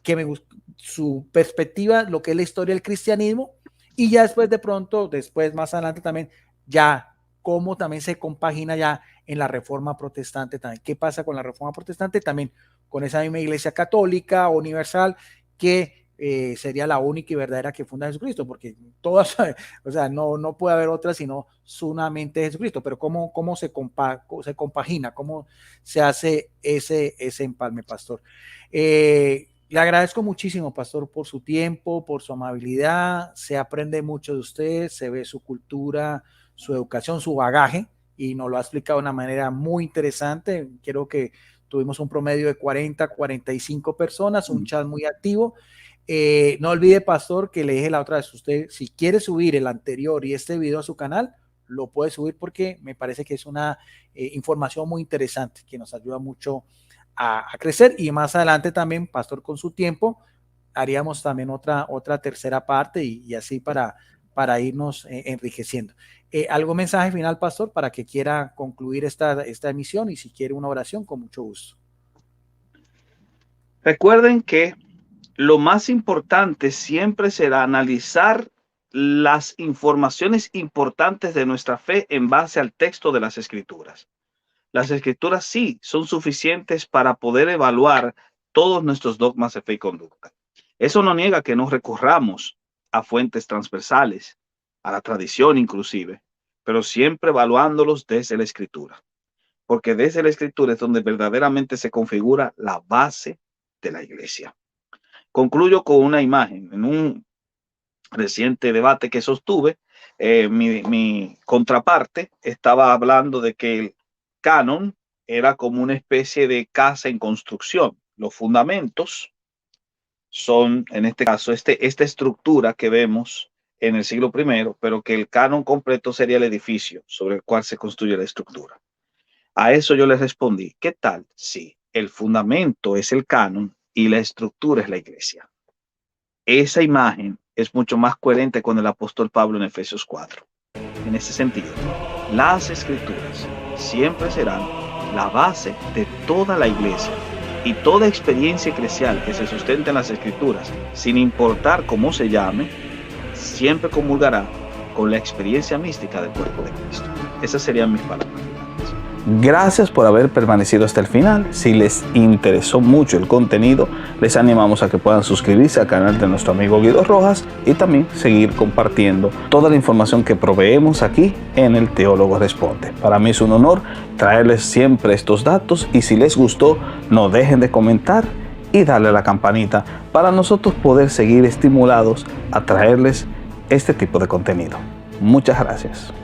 que me gusta su perspectiva, lo que es la historia del cristianismo, y ya después de pronto, después más adelante también, ya cómo también se compagina ya en la reforma protestante también. ¿Qué pasa con la reforma protestante? También con esa misma iglesia católica universal que sería la única y verdadera que funda Jesucristo, porque todas, o sea, no puede haber otra sino solamente Jesucristo, pero cómo se compagina, cómo se hace ese empalme, Pastor. Le agradezco muchísimo, Pastor, por su tiempo, por su amabilidad. Se aprende mucho de usted, se ve su cultura, su educación, su bagaje, y nos lo ha explicado de una manera muy interesante. Creo que tuvimos un promedio de 40, 45 personas, un chat muy activo. No olvide, pastor, que le dije la otra vez, usted si quiere subir el anterior y este video a su canal, lo puede subir porque me parece que es una información muy interesante que nos ayuda mucho a crecer, y más adelante también, pastor, con su tiempo, haríamos también otra tercera parte y así para irnos enriqueciendo. ¿Algún mensaje final, pastor, para que quiera concluir esta emisión? Y si quiere una oración, con mucho gusto. Recuerden que lo más importante siempre será analizar las informaciones importantes de nuestra fe en base al texto de las Escrituras. Las Escrituras sí son suficientes para poder evaluar todos nuestros dogmas de fe y conducta. Eso no niega que no recurramos a fuentes transversales, a la tradición inclusive, pero siempre evaluándolos desde la Escritura. Porque desde la Escritura es donde verdaderamente se configura la base de la iglesia. Concluyo con una imagen. En un reciente debate que sostuve, mi contraparte estaba hablando de que el canon era como una especie de casa en construcción. Los fundamentos son, en este caso, esta estructura que vemos en el siglo I, pero que el canon completo sería el edificio sobre el cual se construye la estructura. A eso yo le respondí, ¿qué tal si el fundamento es el canon y la estructura es la iglesia? Esa imagen es mucho más coherente con el apóstol Pablo en Efesios 4. En ese sentido, las escrituras siempre serán la base de toda la iglesia, y toda experiencia eclesial que se sustente en las escrituras, sin importar cómo se llame, siempre comulgará con la experiencia mística del cuerpo de Cristo. Esas serían mis palabras. Gracias por haber permanecido hasta el final. Si les interesó mucho el contenido, les animamos a que puedan suscribirse al canal de nuestro amigo Guido Rojas y también seguir compartiendo toda la información que proveemos aquí en El Teólogo Responde. Para mí es un honor traerles siempre estos datos, y si les gustó, no dejen de comentar y darle a la campanita para nosotros poder seguir estimulados a traerles este tipo de contenido. Muchas gracias.